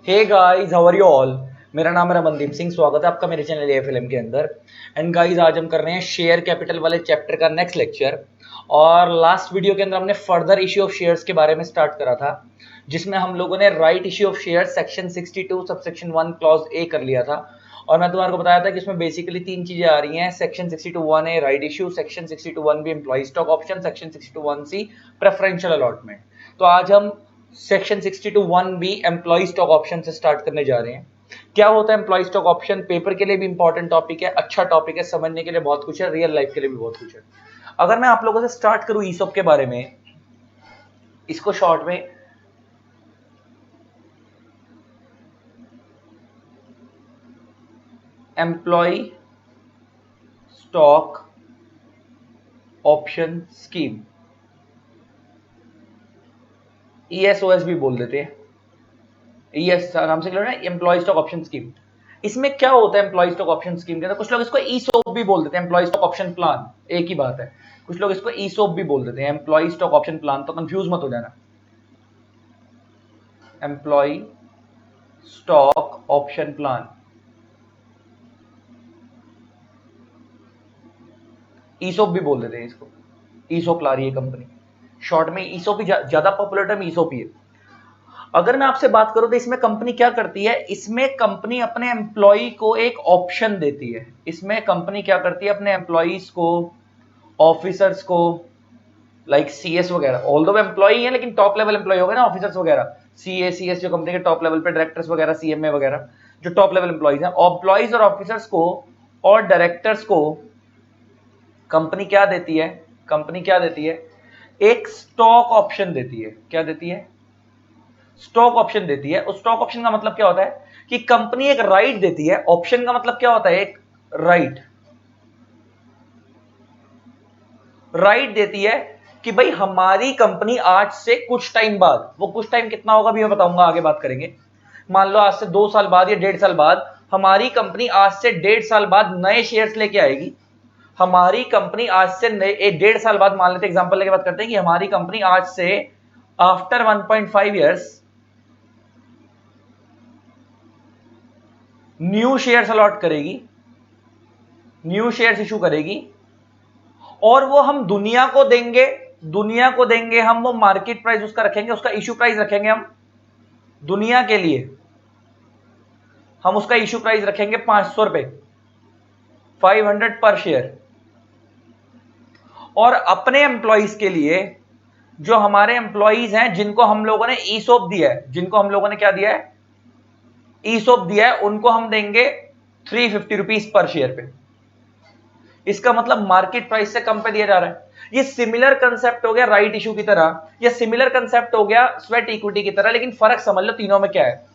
Hey guys, how are you all. मेरा नाम है रमनदीप सिंह। स्वागत है आपका मेरे चैनल ए फिल्म के अंदर। एंड गाइस, आज हम कर रहे हैं शेयर कैपिटल वाले चैप्टर का नेक्स्ट लेक्चर। और लास्ट वीडियो के अंदर हमने फर्दर इश्यू ऑफ शेयर्स के बारे में स्टार्ट करा था, जिसमें हम लोगों ने right issue of shares section 62 subsection 1 clause A कर लिया था। और मैं तुम्हारे को बताया था कि इसमें बेसिकली तीन चीजें आ रही हैं। Section 62(1) right issue, section 62(1) employee stock option, section 62(1) preferential allotment. तो आज हम सेक्शन 62(1) एम्प्लॉय स्टॉक ऑप्शन से स्टार्ट करने जा रहे हैं। क्या होता है एम्प्लॉय स्टॉक ऑप्शन? पेपर के लिए भी इंपॉर्टेंट टॉपिक है, अच्छा टॉपिक है, समझने के लिए बहुत कुछ है, रियल लाइफ के लिए भी बहुत कुछ है। अगर मैं आप लोगों से स्टार्ट करूं ईसॉप के बारे में, इसको शॉर्ट में employ stock option scheme, ESOS भी बोल देते हैं, ईएस नाम से एम्प्लॉय स्टॉक ऑप्शन स्कीम। इसमें क्या होता है एम्प्लॉय स्टॉक ऑप्शन स्कीम के अंदर? कुछ लोग इसको ईसोप भी बोल देते हैं, एम्प्लॉय स्टॉक ऑप्शन प्लान, एक ही बात है। कुछ लोग इसको ईसोप भी बोल देते हैं, एम्प्लॉय स्टॉक ऑप्शन प्लान, तो कंफ्यूज मत हो जाना। एम्प्लॉय स्टॉक ऑप्शन प्लान, ईसोप भी बोल देते हैं इसको। ईसोप ला रही है कंपनी, शॉर्ट में ईसोप ही ज्यादा पॉपुलर टर्म ईसोप ही है। अगर मैं आपसे बात करूं तो इसमें कंपनी क्या करती है? इसमें कंपनी अपने एम्प्लॉय को एक ऑप्शन देती है। इसमें कंपनी क्या करती है? अपने एम्प्लॉयज को, ऑफिसर्स को, लाइक सीएस वगैरह, ऑल्दो वो एम्प्लॉय है लेकिन टॉप लेवल एम्प्लॉय हो गए ना, ऑफिसर्स वगैरह, सीएस जो कंपनी के टॉप लेवल पे डायरेक्टर्स वगैरह, सीएमए वगैरह, जो टॉप लेवल एम्प्लॉयज हैं, एम्प्लॉयज और ऑफिसर्स को और डायरेक्टर्स को कंपनी क्या देती है? कंपनी क्या देती है? एक स्टॉक ऑप्शन देती है। क्या देती है? स्टॉक ऑप्शन देती है। उस स्टॉक ऑप्शन का मतलब क्या होता है कि कंपनी एक राइट देती है। ऑप्शन का मतलब क्या होता है? एक राइट, राइट देती है कि भाई हमारी कंपनी आज से कुछ टाइम बाद, वो कुछ टाइम कितना होगा भी मैं बताऊंगा, आगे बात करेंगे। मान लो आज से 2 साल बाद या 1.5 साल बाद हमारी कंपनी आज से 1.5 साल बाद नए शेयर्स लेके आएगी। हमारी कंपनी आज से 1.5 साल बाद, मान लेते एग्जांपल लेके बात करते हैं कि हमारी कंपनी आज से after 1.5 years new shares allot करेगी, न्यू शेयर्स इशू करेगी, और वो हम दुनिया को देंगे। दुनिया को देंगे हम, वो मार्केट प्राइस उसका रखेंगे, उसका इशू प्राइस रखेंगे हम दुनिया के लिए। हम उसका इशू प्राइस रखेंगे 500 रुपए, 500 पर शेयर। और अपने एम्प्लॉइज के लिए, जो हमारे एम्प्लॉइज हैं जिनको हम लोगों ने ईसोप दिया है, जिनको हम लोगों ने क्या दिया है? ईसोप दिया है, उनको हम देंगे 350 रुपीज पर शेयर पे। इसका मतलब मार्केट प्राइस से कम पे दिया जा रहा है। ये सिमिलर कंसेप्ट हो गया राइट इशू की तरह, या सिमिलर कंसेप्ट हो गया स्वेट इक्विटी की तरह, लेकिन फर्क समझ लो तीनों में क्या है।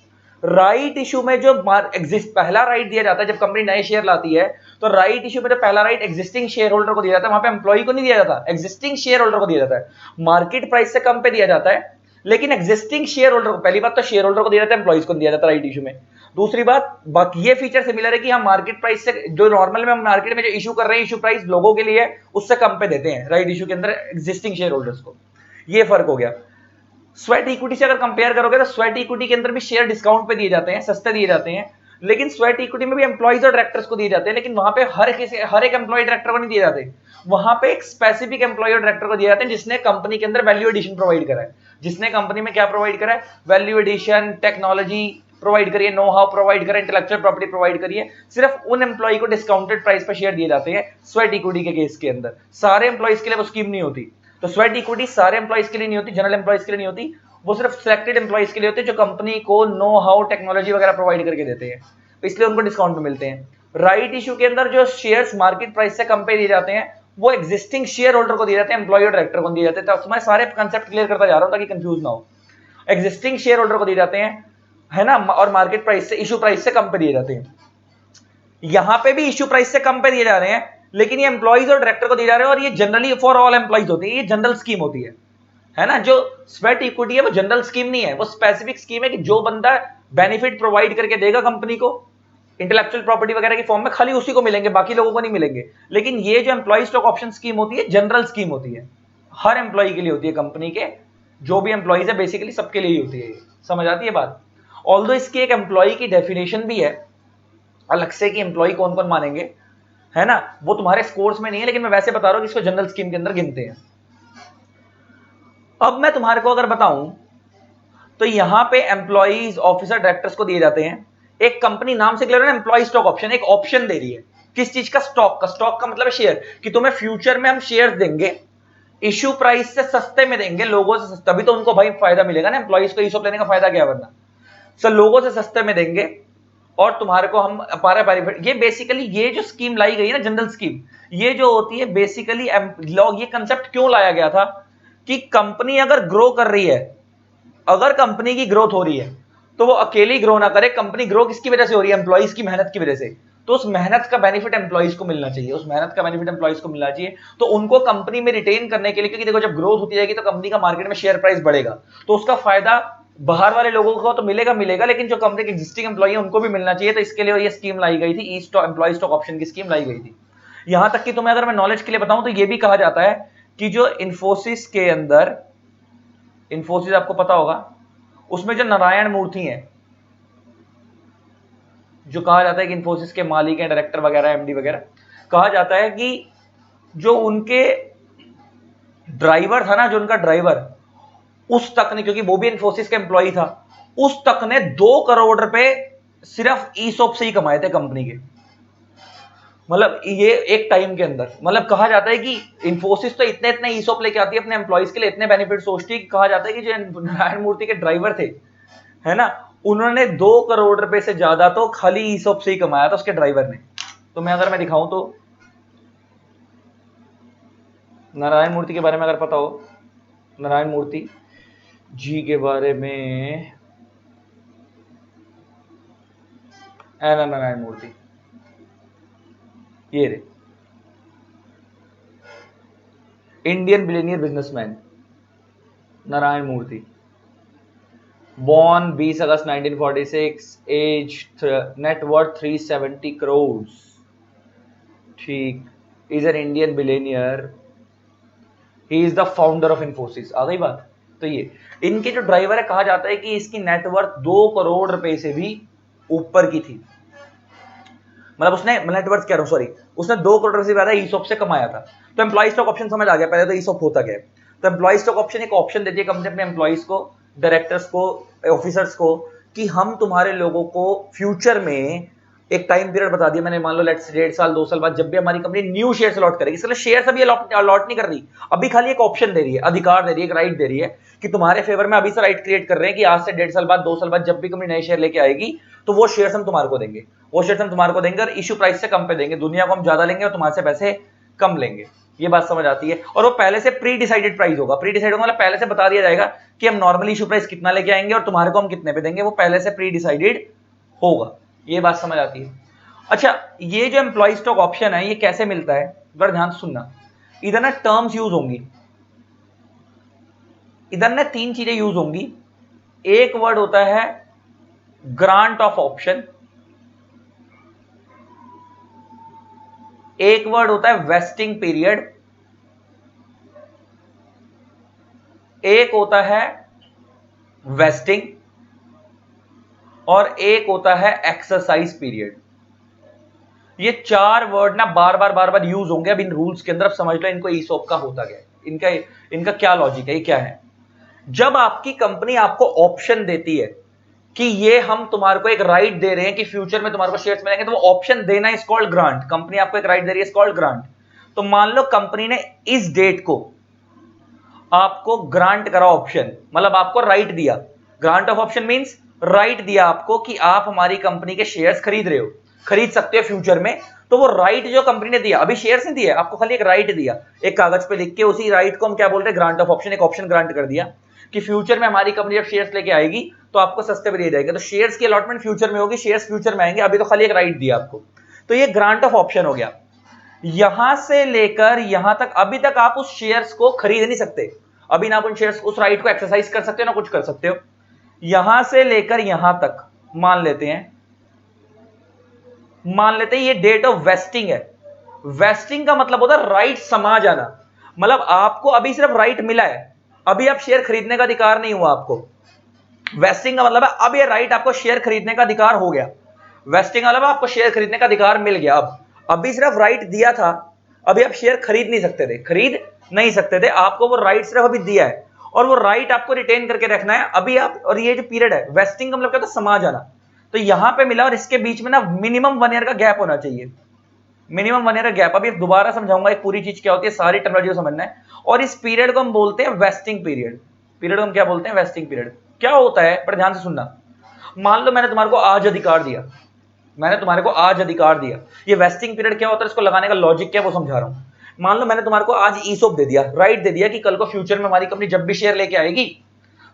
राइट इशू में जो पहला राइट दिया जाता है जब कंपनी नए शेयर लाती है, तो राइट इशू में जो पहला राइट एग्जिस्टिंग शेयर होल्डर को दिया जाता है, वहां पे एम्प्लॉय को नहीं दिया जाता, एग्जिस्टिंग शेयर होल्डर को दिया जाता है। मार्केट प्राइस से कम पे दिया जाता है, लेकिन एग्जिस्टिंग शेयर होल्डर को, पहली बात तो शेयर होल्डर को दिया जाता है, एम्प्लॉइज को दिया जाता है राइट इशू में। दूसरी बात, बाकी ये फीचर सिमिलर है कि हम मार्केट प्राइस से, जो नॉर्मल में हम मार्केट में जो इशू कर रहे हैं, इशू प्राइस लोगों के लिए उससे कम पे देते हैं राइट इशू के अंदर एग्जिस्टिंग शेयर होल्डर्स को। ये फर्क हो गया। स्वेट इक्विटी से अगर कंपेयर करोगे तो स्वेट इक्विटी के अंदर भी शेयर डिस्काउंट पे दिए जाते हैं, सस्ते दिए जाते हैं, लेकिन स्वेट इक्विटी में भी एम्प्लॉइज और डायरेक्टर्स को दिए जाते हैं, लेकिन वहां पे हर एक एम्प्लॉय डायरेक्टर को नहीं दिए जाते। वहां पे एक स्पेसिफिक एम्प्लॉय और डायरेक्टर को दिए जाते हैं जिसने कंपनी के अंदर वैल्यू एडिशन प्रोवाइड करा है, जिसने कंपनी में क्या प्रोवाइड करा है? वैल्यू एडिशन, टेक्नोलॉजी प्रोवाइड करिए, नो हाउ प्रोवाइड करें, इंटेलेक्चुअल प्रॉपर्टी प्रोवाइड करिए। सिर्फ उन एम्प्लॉय को डिस्काउंटेड प्राइस पर शेयर दिए जाते हैं स्वेट इक्विटी के केस के अंदर। सारे एम्प्लॉइज के लिए वो स्कीम नहीं होती। तो स्वेट इक्विटी सारे एम्प्लॉइज के लिए नहीं होती, जनरल एम्प्लॉइज के लिए नहीं होती, वो सिर्फ सिलेक्टेड एम्प्लॉइज के लिए होते हैं जो कंपनी को नो हाउ टेक्नोलॉजी वगैरह प्रोवाइड करके देते हैं, तो इसलिए उनको डिस्काउंट में मिलते हैं। राइट इशू के अंदर जो शेयर्स मार्केट प्राइस से कम पे दिए जाते हैं, वो एग्जिस्टिंग शेयर होल्डर को दिए जाते हैं, एम्प्लॉय और डायरेक्टर को दिए जाते हैं। तो तुम्हारे सारे कंसेप्ट क्लियर करता जा रहा हूं ताकि कंफ्यूज ना हो। एग्जिस्टिंग शेयर होल्डर को दिए जाते हैं, है ना, और मार्केट प्राइस से, इशू प्राइस से कम पे दिए जाते हैं। यहां पे भी इशू प्राइस से कम पे दिए जा रहे हैं, लेकिन ये एम्प्लॉइज और डायरेक्टर को दिए जा रहे हैं, और ये जनरली फॉर ऑल एम्प्लॉइज होती है, ये जनरल स्कीम होती है ना। जो स्वेट इक्विटी है वो जनरल स्कीम नहीं है, वो स्पेसिफिक स्कीम है कि जो बंदा बेनिफिट प्रोवाइड करके देगा कंपनी को इंटेलेक्चुअल प्रॉपर्टी वगैरह की फॉर्म में, खाली उसी को मिलेंगे, बाकी लोगों को नहीं मिलेंगे। लेकिन ये जो एम्प्लॉय स्टॉक ऑप्शन स्कीम होती है, जनरल स्कीम होती है, हर एम्प्लॉय के लिए होती है, कंपनी के जो भी एम्प्लॉइज है बेसिकली सबके लिए ही होती है। समझ आती है बात? ऑल्दो इसकी एक एम्प्लॉय की डेफिनेशन भी है अलग से कि एम्प्लॉय कौन कौन मानेंगे, है ना, वो तुम्हारे स्कोर्स में नहीं है, लेकिन मैं वैसे बता रहा हूं कि इसको जनरल स्कीम के अंदर गिनते हैं। अब मैं तुम्हारे को अगर बताऊं तो यहां पे एम्प्लॉइज, ऑफिसर, डायरेक्टर्स को दिए जाते हैं एक कंपनी नाम से क्लियर है ना, एम्प्लॉय स्टॉक ऑप्शन, एक ऑप्शन दे रही है किस चीज का, स्टॉक का। स्टॉक का मतलब है शेयर, कि तुम्हें फ्यूचर में हम शेयर देंगे, इश्यू प्राइस से सस्ते में देंगे, लोगों से सस्ता, तभी तो उनको भाई फायदा मिलेगा ना, एम्प्लॉइज को ईसॉप लेने का फायदा क्या, वरना सर लोगों से सस्ते में देंगे और तुम्हारे को हम अपार बेनिफिट। ये बेसिकली ये जो स्कीम लाई गई है ना, जनरल स्कीम, ये जो होती है बेसिकली ये कंसेप्ट क्यों लाया गया था कि कंपनी अगर ग्रो कर रही है, अगर कंपनी की ग्रोथ हो रही है तो वो अकेली ग्रो ना करे, कंपनी ग्रो किसकी वजह से हो रही है, एम्प्लॉइज की मेहनत की वजह से, तो उस मेहनत का बेनिफिट एम्प्लॉइज को मिलना चाहिए, उस मेहनत का बेनिफिट एम्प्लॉइज को मिलना चाहिए। तो उनको कंपनी में रिटेन करने के लिए, क्योंकि देखो जब ग्रोथ होती जाएगी तो कंपनी का मार्केट में शेयर प्राइस बढ़ेगा, तो उसका फायदा बाहर वाले लोगों को तो मिलेगा, लेकिन जो कंपनी के एग्जिस्टिंग एम्प्लॉई है उनको भी मिलना चाहिए। तो इसके लिए ये स्कीम लाई गई थी, एम्प्लॉय स्टॉक ऑप्शन की स्कीम लाई गई थी। यहां तक कि तुम्हें अगर मैं नॉलेज के लिए बताऊं तो ये भी कहा जाता है कि जो इन्फोसिस के अंदर, इन्फोसिस आपको पता होगा, उसमें जो नारायण मूर्ति हैं, जो कहा जाता है कि इन्फोसिस के मालिक हैं, डायरेक्टर वगैरह, एमडी वगैरह, कहा जाता है कि जो उनके ड्राइवर था ना, जो उनका ड्राइवर, उस तक ने, क्योंकि वो भी इन्फोसिस का एम्प्लॉय था, उस तक ने 2 करोड़ रुपए सिर्फ ईसॉप से ही कमाए थे कंपनी के। मतलब ये एक टाइम के अंदर, मतलब कहा जाता है कि इन्फोसिस तो इतने इतने ईसॉप लेके आती है अपने एम्प्लॉइज के लिए, इतने बेनिफिट सोचती है, कहा जाता है कि जो नारायण मूर्ति के ड्राइवर थे, है ना, उन्होंने 2 करोड़ रुपए से ज्यादा तो खाली ईसॉप से ही कमाया था उसके ड्राइवर ने। तो मैं अगर मैं दिखाऊं तो नारायण मूर्ति के बारे में अगर पता हो, नारायण मूर्ति जी के बारे में, नारायण मूर्ति, ये रे Indian billionaire businessman Narayana Murthy, born 20 August 1946, age net worth 370 crore, ठीक, is an Indian billionaire, he is the founder of Infosys. आ गई बात। तो ये इनके जो ड्राइवर है, कहा जाता है कि इसकी नेटवर्थ 2 करोड़ रुपए से भी ऊपर की थी, मतलब उसने नेटवर्थ कह रहा हूं सॉरी, उसने 2 करोड़ से ज्यादा ईसॉप से कमाया था। तो एम्प्लॉय स्टॉक ऑप्शन समझ आ गया, पहले तो ईसॉप होता क्या है। तो एम्प्लॉय स्टॉक ऑप्शन एक ऑप्शन देती है कंपनी अपने एम्प्लॉइज को, डायरेक्टर्स को, ऑफिसर्स को, कि हम तुम्हारे लोगों को फ्यूचर में एक टाइम पीरियड बता दिया मैंने, मान लो लेट्स 1.5 साल 2 साल बाद, जब भी हमारी कंपनी न्यू शेयर्स अलॉट करेगी, इसलिए शेयर्स अभी अलॉट नहीं कर रही, अभी खाली एक ऑप्शन दे रही है, अधिकार दे रही है, एक राइट दे रही है कि तुम्हारे फेवर में अभी से राइट क्रिएट कर रहे हैं कि आज से 1.5 साल बाद 2 साल बाद जब भी कंपनी नए शेयर लेके आएगी तो वो शेयर्स हम तुम्हारे को देंगे, वो शेयर्स हम तुम्हारे को देंगे और इश्यू प्राइस से कम पे देंगे, दुनिया को हम ज्यादा लेंगे और तुम्हारे से पैसे कम लेंगे। ये बात समझ आती है। और वो पहले से प्री डिसाइडेड प्राइस होगा, प्री डिसाइड मतलब पहले से बता दिया जाएगा कि हम नॉर्मली इश्यू प्राइस कितना लेके आएंगे और तुम्हारे को हम कितने पे देंगे, वो पहले से प्री डिसाइडेड होगा। ये बात समझ आती है। अच्छा, ये जो एम्प्लॉय स्टॉक ऑप्शन है ये कैसे मिलता है, बड़ा ध्यान से सुनना, इधर ना टर्म्स यूज होंगी, इधर ना 3 चीजें यूज होंगी। एक वर्ड होता है ग्रांट ऑफ ऑप्शन, एक वर्ड होता है वेस्टिंग पीरियड, एक होता है वेस्टिंग, और एक होता है एक्सरसाइज पीरियड। ये 4 वर्ड ना बार बार यूज होंगे। अब इन रूल्स के अंदर अब समझ लो इनको ईसॉप का होता क्या है, इनका क्या लॉजिक है, ये क्या है। जब आपकी कंपनी आपको ऑप्शन देती है कि ये हम तुम्हारे को एक राइट दे रहे हैं कि फ्यूचर में तुम्हारे को शेयर्स मिलेंगे, तो वो ऑप्शन देना इज कॉल्ड ग्रांट। कंपनी आपको एक राइट दे रही है, इज कॉल्ड ग्रांट। तो मान लो कंपनी ने इस डेट को आपको ग्रांट करा ऑप्शन, मतलब आपको राइट दिया। Grant of option means right दिया आपको कि आप हमारी कंपनी के शेयर्स खरीद रहे हो, खरीद सकते हो फ्यूचर में। तो वो राइट जो कंपनी ने दिया, अभी शेयर्स नहीं दिए आपको, खाली एक राइट दिया एक कागज पे लिख के, उसी राइट को हम क्या बोलते हैं, ग्रांट ऑफ ऑप्शन। एक ऑप्शन ग्रांट कर दिया कि फ्यूचर में हमारी कंपनी जब शेयर्स लेके आएगी तो आपको सस्ते पे दिए जाएंगे। तो शेयर्स की अलॉटमेंट फ्यूचर में होगी, शेयर्स फ्यूचर में आएंगे, अभी तो खाली एक राइट दिया आपको। तो ये ग्रांट ऑफ ऑप्शन हो गया। यहां से लेकर यहां तक, अभी तक आप उस शेयर्स को खरीद नहीं सकते, अभी ना आप उन शेयर्स, उस राइट को एक्सरसाइज कर सकते हो ना कुछ कर सकते हो। यहां से लेकर यहां तक मान लेते हैं ये डेट ऑफ वेस्टिंग है। वेस्टिंग का मतलब होता है राइट समा जाना, मतलब आपको अभी सिर्फ राइट मिला है, अभी आप शेयर खरीदने का अधिकार नहीं हुआ आपको। वेस्टिंग का मतलब है अब ये राइट आपको शेयर खरीदने का अधिकार हो गया। वेस्टिंग का मतलब आपको शेयर खरीदने का अधिकार मिल गया। अब अभी सिर्फ राइट दिया था, अभी आप शेयर खरीद नहीं सकते थे, खरीद नहीं सकते थे, आपको वो राइट सिर्फ अभी दिया है और वो राइट आपको रिटेन करके रखना है अभी आप। और ये जो पीरियड है वेस्टिंग का मतलब क्या होता है, समा जाना। तो यहां पे मिला और इसके बीच में ना मिनिमम 1 ईयर का गैप होना चाहिए, मिनिमम 1 ईयर का गैप। अभी दोबारा समझाऊंगा एक पूरी चीज क्या होती है, सारी टेक्नोलॉजी को समझना है। और इस पीरियड को हम बोलते हैं वेस्टिंग पीरियड। पीरियड को हम क्या बोलते हैं, वेस्टिंग पीरियड। क्या होता है पर ध्यान से सुनना। मान लो मैंने तुम्हारे को आज अधिकार दिया, मैंने तुम्हारे को आज अधिकार दिया। ये वेस्टिंग पीरियड क्या होता है, इसको लगाने का लॉजिक क्या है वो समझा रहा हूं। मान लो मैंने तुम्हारे को आज ईसोप दे दिया, राइट दे दिया कि कल को फ्यूचर में हमारी कंपनी जब भी शेयर लेके आएगी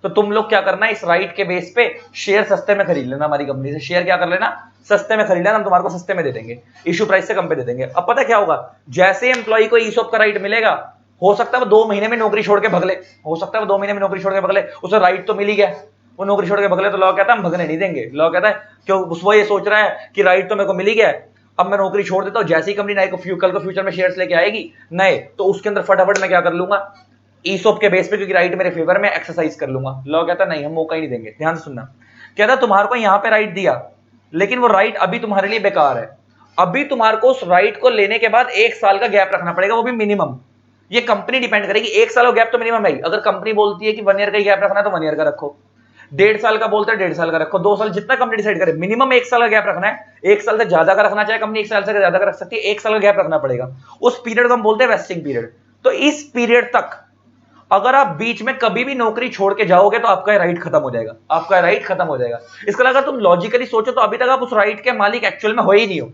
तो तुम लोग क्या करना है, इस राइट के बेस पे शेयर सस्ते में खरीद लेना, हमारी कंपनी से शेयर क्या कर लेना, सस्ते में खरीद लेना, हम तुम्हारे को सस्ते में दे देंगे, इशू प्राइस से कम पे दे देंगे। अब पता क्या होगा, जैसे एम्प्लॉय को ईसोप का राइट मिलेगा, हो सकता है वो 2 महीने में नौकरी छोड़ के भगले, हो सकता है वो 2 महीने में नौकरी छोड़ के भगले, उसे राइट तो मिल ही गया, वो नौकरी छोड़ के भगले, तो लॉ कहता है हम भगने नहीं देंगे। लॉ कहता है क्यों, वो ये सोच रहा है कि राइट तो मेरे को मिल ही गया, अब मैं नौकरी छोड़ देता हूं, जैसी कंपनी नए कल को फ्यूचर में शेयर्स लेके आएगी नए, तो उसके अंदर फटाफट मैं क्या कर लूंगा, ईसोप के बेस पे, क्योंकि राइट मेरे फेवर में, एक्सरसाइज कर लूंगा। लॉ कहता नहीं हम मौका ही नहीं देंगे। ध्यान से सुनना, कहता तुम्हारे को यहां पे राइट दिया लेकिन वो राइट अभी तुम्हारे लिए बेकार है, अभी तुम्हारे को उस राइट को लेने के बाद 1 साल का गैप रखना पड़ेगा, वो भी मिनिमम। ये कंपनी डिपेंड करेगी, 1 साल का गैप तो मिनिमम है। अगर कंपनी बोलती है कि 1 ईयर का गैप रखना है तो 1 ईयर का रखो, 1.5 साल का बोलते हैं 1.5 साल का रखो, 2 साल, जितना कंपनी डिसाइड करे, मिनिमम 1 साल का गैप रखना है। 1 साल से ज्यादा का रखना चाहे कंपनी 1 साल से ज्यादा का रख सकती है, 1 साल का गैप रखना पड़ेगा। उस पीरियड को हम बोलते हैं वेस्टिंग पीरियड। तो इस पीरियड तक अगर आप बीच में कभी भी नौकरी छोड़ के जाओगे तो आपका राइट खत्म हो जाएगा, आपका राइट खत्म हो जाएगा। इसका अगर तुम लॉजिकली सोचो तो अभी तक आप उस राइट के मालिक एक्चुअल में हो ही नहीं हो।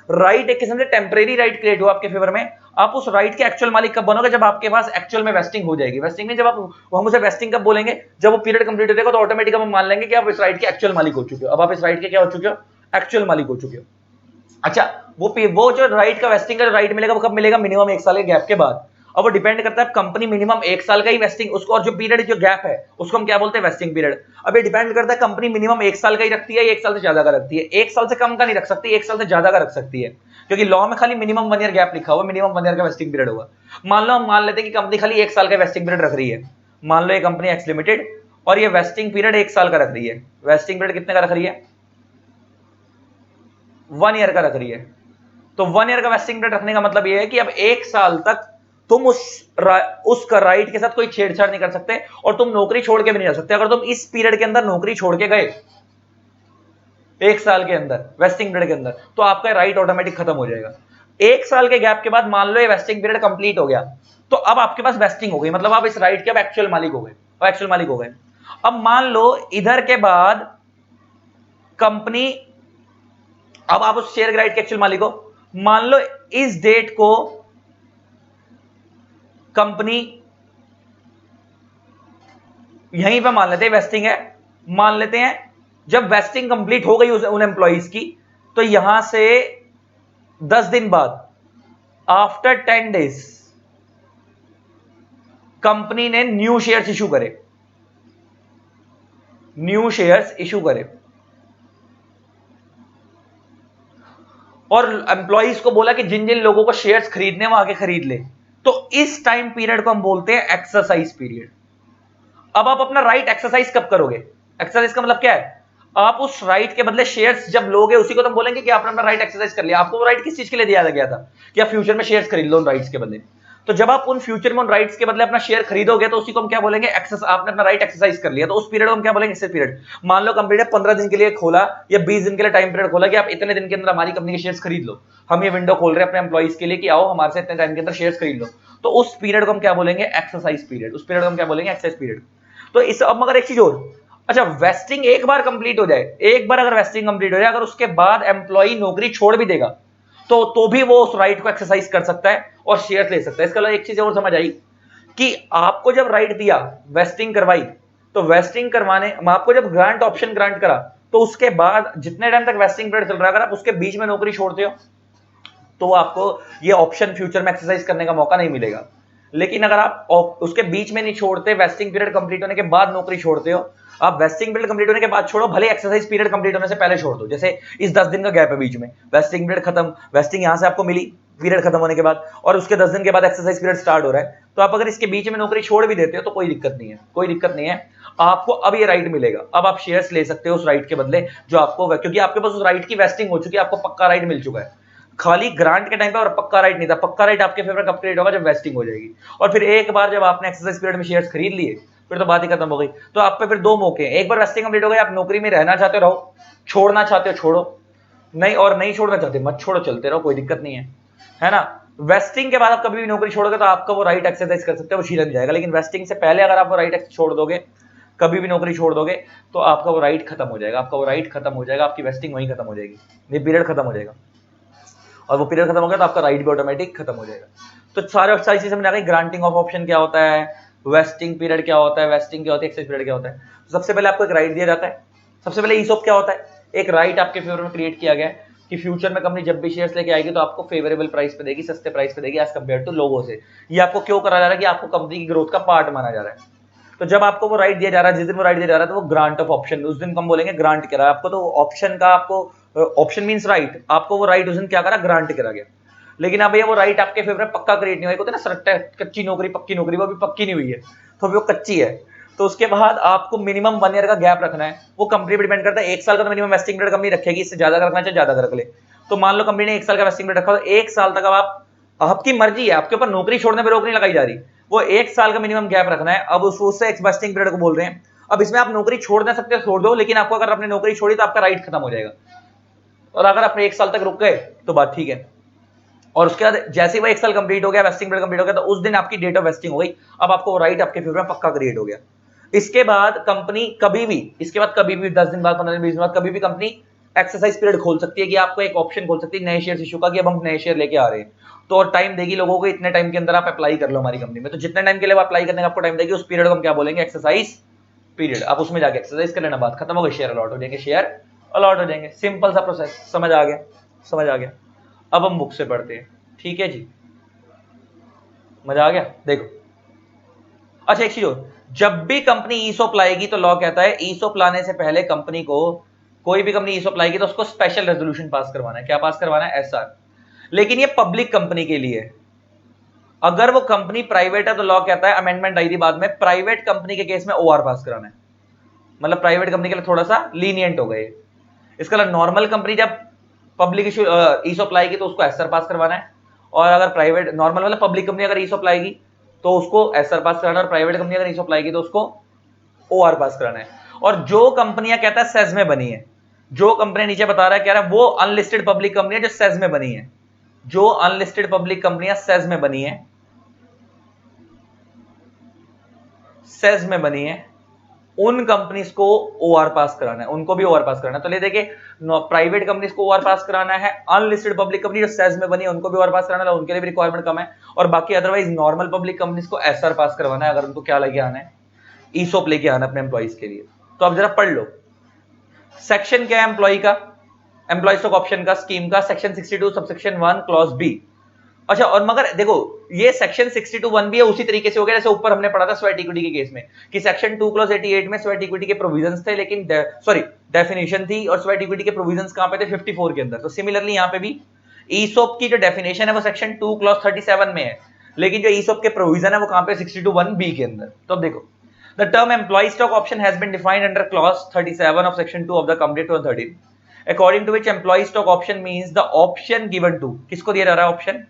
राइट एक किस्म से टेम्परेरी राइट क्रिएट हुआ आपके फेवर में, आप उस राइट के एक्चुअल मालिक कब बनोगे, जब आपके पास एक्चुअल में वेस्टिंग हो जाएगी। वेस्टिंग में जब आप, हम उसे वेस्टिंग कब बोलेंगे, जब वो पीरियड कंप्लीट हो जाएगा तो ऑटोमेटिक हम मान लेंगे कि आप इस राइट के एक्चुअल मालिक हो चुके हो। अब आप इस राइट के क्या हो चुके हो, एक्चुअल मालिक हो चुके हो। अच्छा, वो जो राइट का वेस्टिंग का राइट मिलेगा वो कब मिलेगा, मिनिमम 1 साल के गैप के बाद। अब वो डिपेंड करता है कंपनी मिनिमम 1 साल का ही वेस्टिंग उसको, और जो पीरियड जो गैप है उसको हम क्या बोलते हैं, वेस्टिंग पीरियड। अब ये डिपेंड करता है कंपनी मिनिमम 1 साल का ही रखती है, 1 साल से ज्यादा का रखती है। 1 साल से कम का नहीं रख सकती, 1 साल से ज्यादा का रख सकती है, क्योंकि लॉ में खाली मिनिमम 1 ईयर गैप लिखा हुआ, मिनिमम 1 ईयर का वेस्टिंग पीरियड होगा। मान लो हम मान लेते हैं कि कंपनी खाली 1 साल का वेस्टिंग पीरियड रख रही है। मान लो ये कंपनी एक्स लिमिटेड और ये वेस्टिंग पीरियड 1 साल का रख रही है। वेस्टिंग पीरियड कितने का रख रही है, 1 ईयर का रख रही है। तो 1 ईयर का वेस्टिंग पीरियड रखने का मतलब ये है कि अब 1 साल तक तुम उसका राइट के साथ कोई छेड़छाड़ नहीं कर सकते और तुम नौकरी छोड़ के भी नहीं जा सकते। अगर तुम इस पीरियड के अंदर नौकरी छोड़ के गए 1 साल के अंदर, वेस्टिंग पीरियड के अंदर, तो आपका राइट ऑटोमेटिक खत्म हो जाएगा। 1 साल के गैप के बाद मान लो ये वेस्टिंग पीरियड कंप्लीट हो गया, तो अब आपके पास वेस्टिंग हो गई, मतलब आप इस राइट के अब एक्चुअल मालिक हो गए, एक्चुअल मालिक हो गए। अब मान लो इधर के बाद कंपनी, अब आप उस शेयर के राइट के एक्चुअल मालिक हो। मान लो इस डेट को कंपनी, यहीं पे मान लेते हैं वेस्टिंग है, मान लेते हैं जब वेस्टिंग कंप्लीट हो गई उन एम्प्लॉइज की, तो यहां से 10 दिन बाद, आफ्टर 10 डेज, कंपनी ने न्यू शेयर्स इशू करे, न्यू शेयर्स इशू करे और एम्प्लॉइज को बोला कि जिन जिन लोगों को शेयर्स खरीदने वो आगे खरीद ले। तो इस टाइम पीरियड को हम बोलते हैं एक्सरसाइज पीरियड। अब आप अपना राइट एक्सरसाइज कब करोगे, एक्सरसाइज का मतलब क्या है, आप उस राइट के बदले शेयर्स जब लोगे उसी को तो हम बोलेंगे कि आपने अपना राइट एक्सरसाइज कर लिया। आपको वो राइट किस चीज के लिए दिया गया था कि आप फ्यूचर में शेयर्स खरीद लो उन राइट्स के बदले। तो जब आप उन फ्यूचर में उन राइट्स के बदले अपना शेयर खरीदोगे तो उसी को हम क्या बोलेंगे, आपने अपना राइट एक्सरसाइज कर लिया। तो उस पीरियड को हम क्या बोलेंगे, एक्सेस पीरियड। मान लो कंपनी ने 15 दिन के लिए खोला या 20 दिन के लिए टाइम पीरियड खोला कि आप इतने दिन के अंदर हमारी कंपनी के शेयर्स खरीद लो, हम ये विंडो खोल रहे हैं अपने एम्प्लॉइज के लिए कि आओ हमारे से इतने टाइम के अंदर शेयर्स खरीद लो। तो उस पीरियड को हम क्या बोलेंगे, एक्सरसाइज पीरियड। उस पीरियड को हम क्या बोलेंगे, एक्सरसाइज पीरियड। तो इस, अब मगर एक चीज और, अच्छा वेस्टिंग एक बार कंप्लीट हो जाए, एक बार अगर वेस्टिंग कंप्लीट हो जाए, अगर उसके बाद एम्प्लॉय नौकरी छोड़ भी देगा तो भी वो उस राइट को एक्सरसाइज कर सकता है और शेयर ले सकता है। इसके अलावा एक चीज और समझ आई कि आपको जब राइट दिया, वेस्टिंग करवाई, तो वेस्टिंग करवाने, आपको जब ग्रांट ऑप्शन ग्रांट करा, तो उसके बाद जितने टाइम तक वेस्टिंग पीरियड चल रहा है, अगर आप उसके बीच में नौकरी छोड़ते हो तो आपको ये ऑप्शन फ्यूचर में एक्सरसाइज करने का मौका नहीं मिलेगा। लेकिन अगर आप उसके बीच में नहीं छोड़ते, वेस्टिंग पीरियड कंप्लीट होने के बाद नौकरी छोड़ते हो, आप वेस्टिंग पीरियड कंप्लीट होने के बाद छोड़ो, भले एक्सरसाइज पीरियड कंप्लीट होने से पहले छोड़ दो। जैसे इस 10 दिन का गैप है बीच में, वेस्टिंग पीरियड खत्म, वेस्टिंग यहां से आपको मिली पीरियड खत्म होने के बाद, और उसके 10 दिन के बाद एक्सरसाइज पीरियड स्टार्ट हो रहा है, तो आप अगर इसके बीच में नौकरी छोड़ भी देते हो तो कोई दिक्कत नहीं है, कोई दिक्कत नहीं है। आपको अब ये राइट मिलेगा, अब आप शेयर्स ले सकते हो उस राइट के बदले जो आपको, क्योंकि आपके पास उस राइट की वेस्टिंग हो चुकी है, आपको पक्का राइट मिल चुका है। खाली ग्रांट के टाइम पे और पक्का राइट नहीं था, पक्का राइट आपके फेवर कब क्रिएट होगा, जब वेस्टिंग हो जाएगी। और फिर एक बार जब आपने एक्सरसाइज पीरियड में शेयर्स खरीद लिए फिर तो बात ही खत्म हो गई। तो आप पे फिर दो मौके हैं, एक बार वेस्टिंग कंप्लीट हो गई, आप नौकरी में रहना चाहते हो रहो, छोड़ना चाहते हो छोड़ो, नहीं और नहीं छोड़ना चाहते मत छोड़ो, चलते रहो, कोई दिक्कत नहीं है ना। वेस्टिंग के बाद आप कभी भी नौकरी छोड़ोगे तो आपका वो राइट एक्सरसाइज कर सकते हो, वो शीरन जाएगा। लेकिन वेस्टिंग से पहले अगर आप वो राइट छोड़ दोगे, कभी भी नौकरी छोड़ दोगे, तो आपका वो राइट खत्म हो जाएगा, आपका वो राइट खत्म हो जाएगा, आपकी वेस्टिंग वहीं खत्म हो जाएगी, ये पीरियड खत्म हो जाएगा। और वो पीरियड खत्म हो गया तो आपका राइट भी ऑटोमेटिक खत्म हो जाएगा। तो सारी चीजें समझ आ गई, ग्रांटिंग ऑफ ऑप्शन क्या होता है, वेस्टिंग पीरियड क्या होता है, वेस्टिंग क्या होती है, एक्सरसाइज पीरियड क्या होता है। तो सबसे पहले आपको एक राइट दिया जाता है। सबसे पहले ईसॉप क्या होता है, एक राइट आपके फेवर में क्रिएट किया गया है कि फ्यूचर में कंपनी जब भी शेयर्स लेके आएगी तो आपको फेवरेबल प्राइस पे देगी, सस्ते प्राइस पे देगी एज कंपेयर टू लोगों से। ये आपको क्यों करा जा रहा है कि आपको कंपनी की ग्रोथ का पार्ट माना जा रहा है। तो जब आपको वो राइट दिया जा रहा है, जिस दिन वो राइट दिया जा रहा है तो वो ग्रांट ऑफ ऑप्शन, उस दिन हम बोलेंगे ग्रांट करा आपको। तो ऑप्शन का आपको, ऑप्शन मींस राइट, आपको वो राइट उस दिन क्या करा, ग्रांट करा गया। लेकिन अब भैया वो राइट आपके फेवर में पक्का क्रिएट नहीं हुआ, ना सरट्टा कच्ची नौकरी पक्की नौकरी, वो अभी पक्की नहीं हुई है, तो वो कच्ची है। तो उसके बाद आपको मिनिमम 1 ईयर का गैप रखना है। वो कंपनी पर डिपेंड करता है, 1 साल का तो मिनिमम वेस्टिंग पीरियड कंपनी रखेगी, इससे ज्यादा रखना चाहिए ज्यादा रख ले। तो मान लो कंपनी ने 1 साल का वेस्टिंग पीरियड रखा, तो 1 साल तक अब आप, आपकी मर्जी है, आपके ऊपर नौकरी छोड़ने पर रोक नहीं लगाई जा रही, वो 1 साल का मिनिमम गैप रखना है। अब उससे वेस्टिंग पीरियड को बोल रहे हैं। अब इसमें आप नौकरी छोड़ ना सकते, छोड़ दो, लेकिन आपको अगर अपनी नौकरी छोड़ी तो आपका राइट खत्म हो जाएगा। और अगर आप 1 साल तक रुक गए तो बात ठीक है। और उसके बाद जैसे ही वो 1 साल कंप्लीट हो गया, वेस्टिंग पीरियड कंप्लीट हो गया, तो उस दिन आपकी डेट ऑफ वेस्टिंग हो गई। अब आपको राइट आपके फेवर में पक्का क्रिएट हो गया। इसके बाद कंपनी कभी भी, इसके बाद कभी भी 10 दिन बाद, 15 दिन, 20 दिन बाद कभी भी कंपनी एक्सरसाइज पीरियड खोल सकती है कि आपको एक ऑप्शन खोल सकती है नए शेयर इशू का, कि अब हम नए शेयर लेके आ रहे हैं। तो टाइम देगी लोगों को, इतने टाइम के अंदर आप अप्लाई कर लो हमारी कंपनी में। तो जितने टाइम के लिए अप्लाई करने का आपको टाइम देगी, उस पीरियड को हम क्या बोलेंगे, एक्सरसाइज पीरियड। आप उसमें जाके एक्सरसाइज कर लेना, बात खत्म हो गई, शेयर अलॉट हो जाएंगे, शेयर अलॉट हो जाएंगे। सिंपल सा प्रोसेस, समझ आ गया, समझ आ गया। अब हम बुक से पढ़ते हैं, ठीक है जी, मजा आ गया। देखो अच्छा एक चीज और, जब भी कंपनी ईसॉप लाएगी तो लॉ कहता है ईसॉप लाने से पहले कंपनी को, कोई भी कंपनी ईसॉप लाएगी तो उसको स्पेशल रेजोल्यूशन पास करवाना है। क्या पास करवाना है, एसआर। लेकिन ये पब्लिक कंपनी के लिए, अगर वो कंपनी प्राइवेट है तो लॉ कहता है, अमेंडमेंट आई थी बाद में, प्राइवेट कंपनी के केस में ओआर पास कराना है। मतलब प्राइवेट कंपनी के लिए थोड़ा सा लीनियंट हो गए। इसका नॉर्मल कंपनी जब पब्लिक इशू ईसॉप लाएगी तो उसको एसआर पास करवाना है। और अगर प्राइवेट, नॉर्मल मतलब पब्लिक कंपनी अगर ईसॉप लाएगी तो उसको एसआर पास कराना है, और प्राइवेट कंपनी अगर ईसॉप लाएगी तो उसको ओआर पास कराना है। और जो कंपनियां कहता है सेज में बनी है, जो कंपनी नीचे बता रहा है, कह रहा है वो अनलिस्टेड पब्लिक कंपनी है जो सेज में बनी है, जो अनलिस्टेड पब्लिक कंपनियां सेज में बनी है, सेज में बनी है, उन कंपनीज को ओआर पास कराना है, उनको भी ओआर पास कराना है। तो ले देखिए, प्राइवेट कंपनीज को ओआर पास कराना है, अनलिस्टेड पब्लिक कंपनी जो सेज में बनी है उनको भी ओआर पास कराना है, उनके लिए भी रिक्वायरमेंट कम है। और बाकी अदरवाइज नॉर्मल पब्लिक कंपनीज को एसआर पास करवाना है, अगर उनको क्या लेके आना है, ईसॉप लेके आना अपने एम्प्लॉइज के लिए। तो अब जरा पढ़ लो, सेक्शन क्या है एम्प्लॉय का, एम्प्लॉय स्टॉक ऑप्शन का, स्कीम का, सेक्शन 62 सबसेक्शन 1 क्लॉज बी। अच्छा, और मगर देखो ये सेक्शन 62(1) भी है, उसी तरीके से हो गया जैसे ऊपर हमने पढ़ा था स्वेट इक्विटी के केस में, कि सेक्शन 2 क्लॉज 88 में स्वेट इक्विटी के प्रोविजंस थे, लेकिन सॉरी डेफिनेशन थी, और स्वेट इक्विटी के प्रोविजंस कहां पे थे, 54 के अंदर। तो सिमिलरली यहां पे भी ईसॉप की जो डेफिनेशन है वो सेक्शन 2 क्लॉज 37 में है, लेकिन जो ईसॉप के प्रोविजन है वो कहां पे, 62(1)(b) के अंदर। तो अब देखो, the term employee stock option has been defined under clause 37 of section 2 of the company 2013, according to which employee stock option means the option given to, किसको दिया जा रहा है option,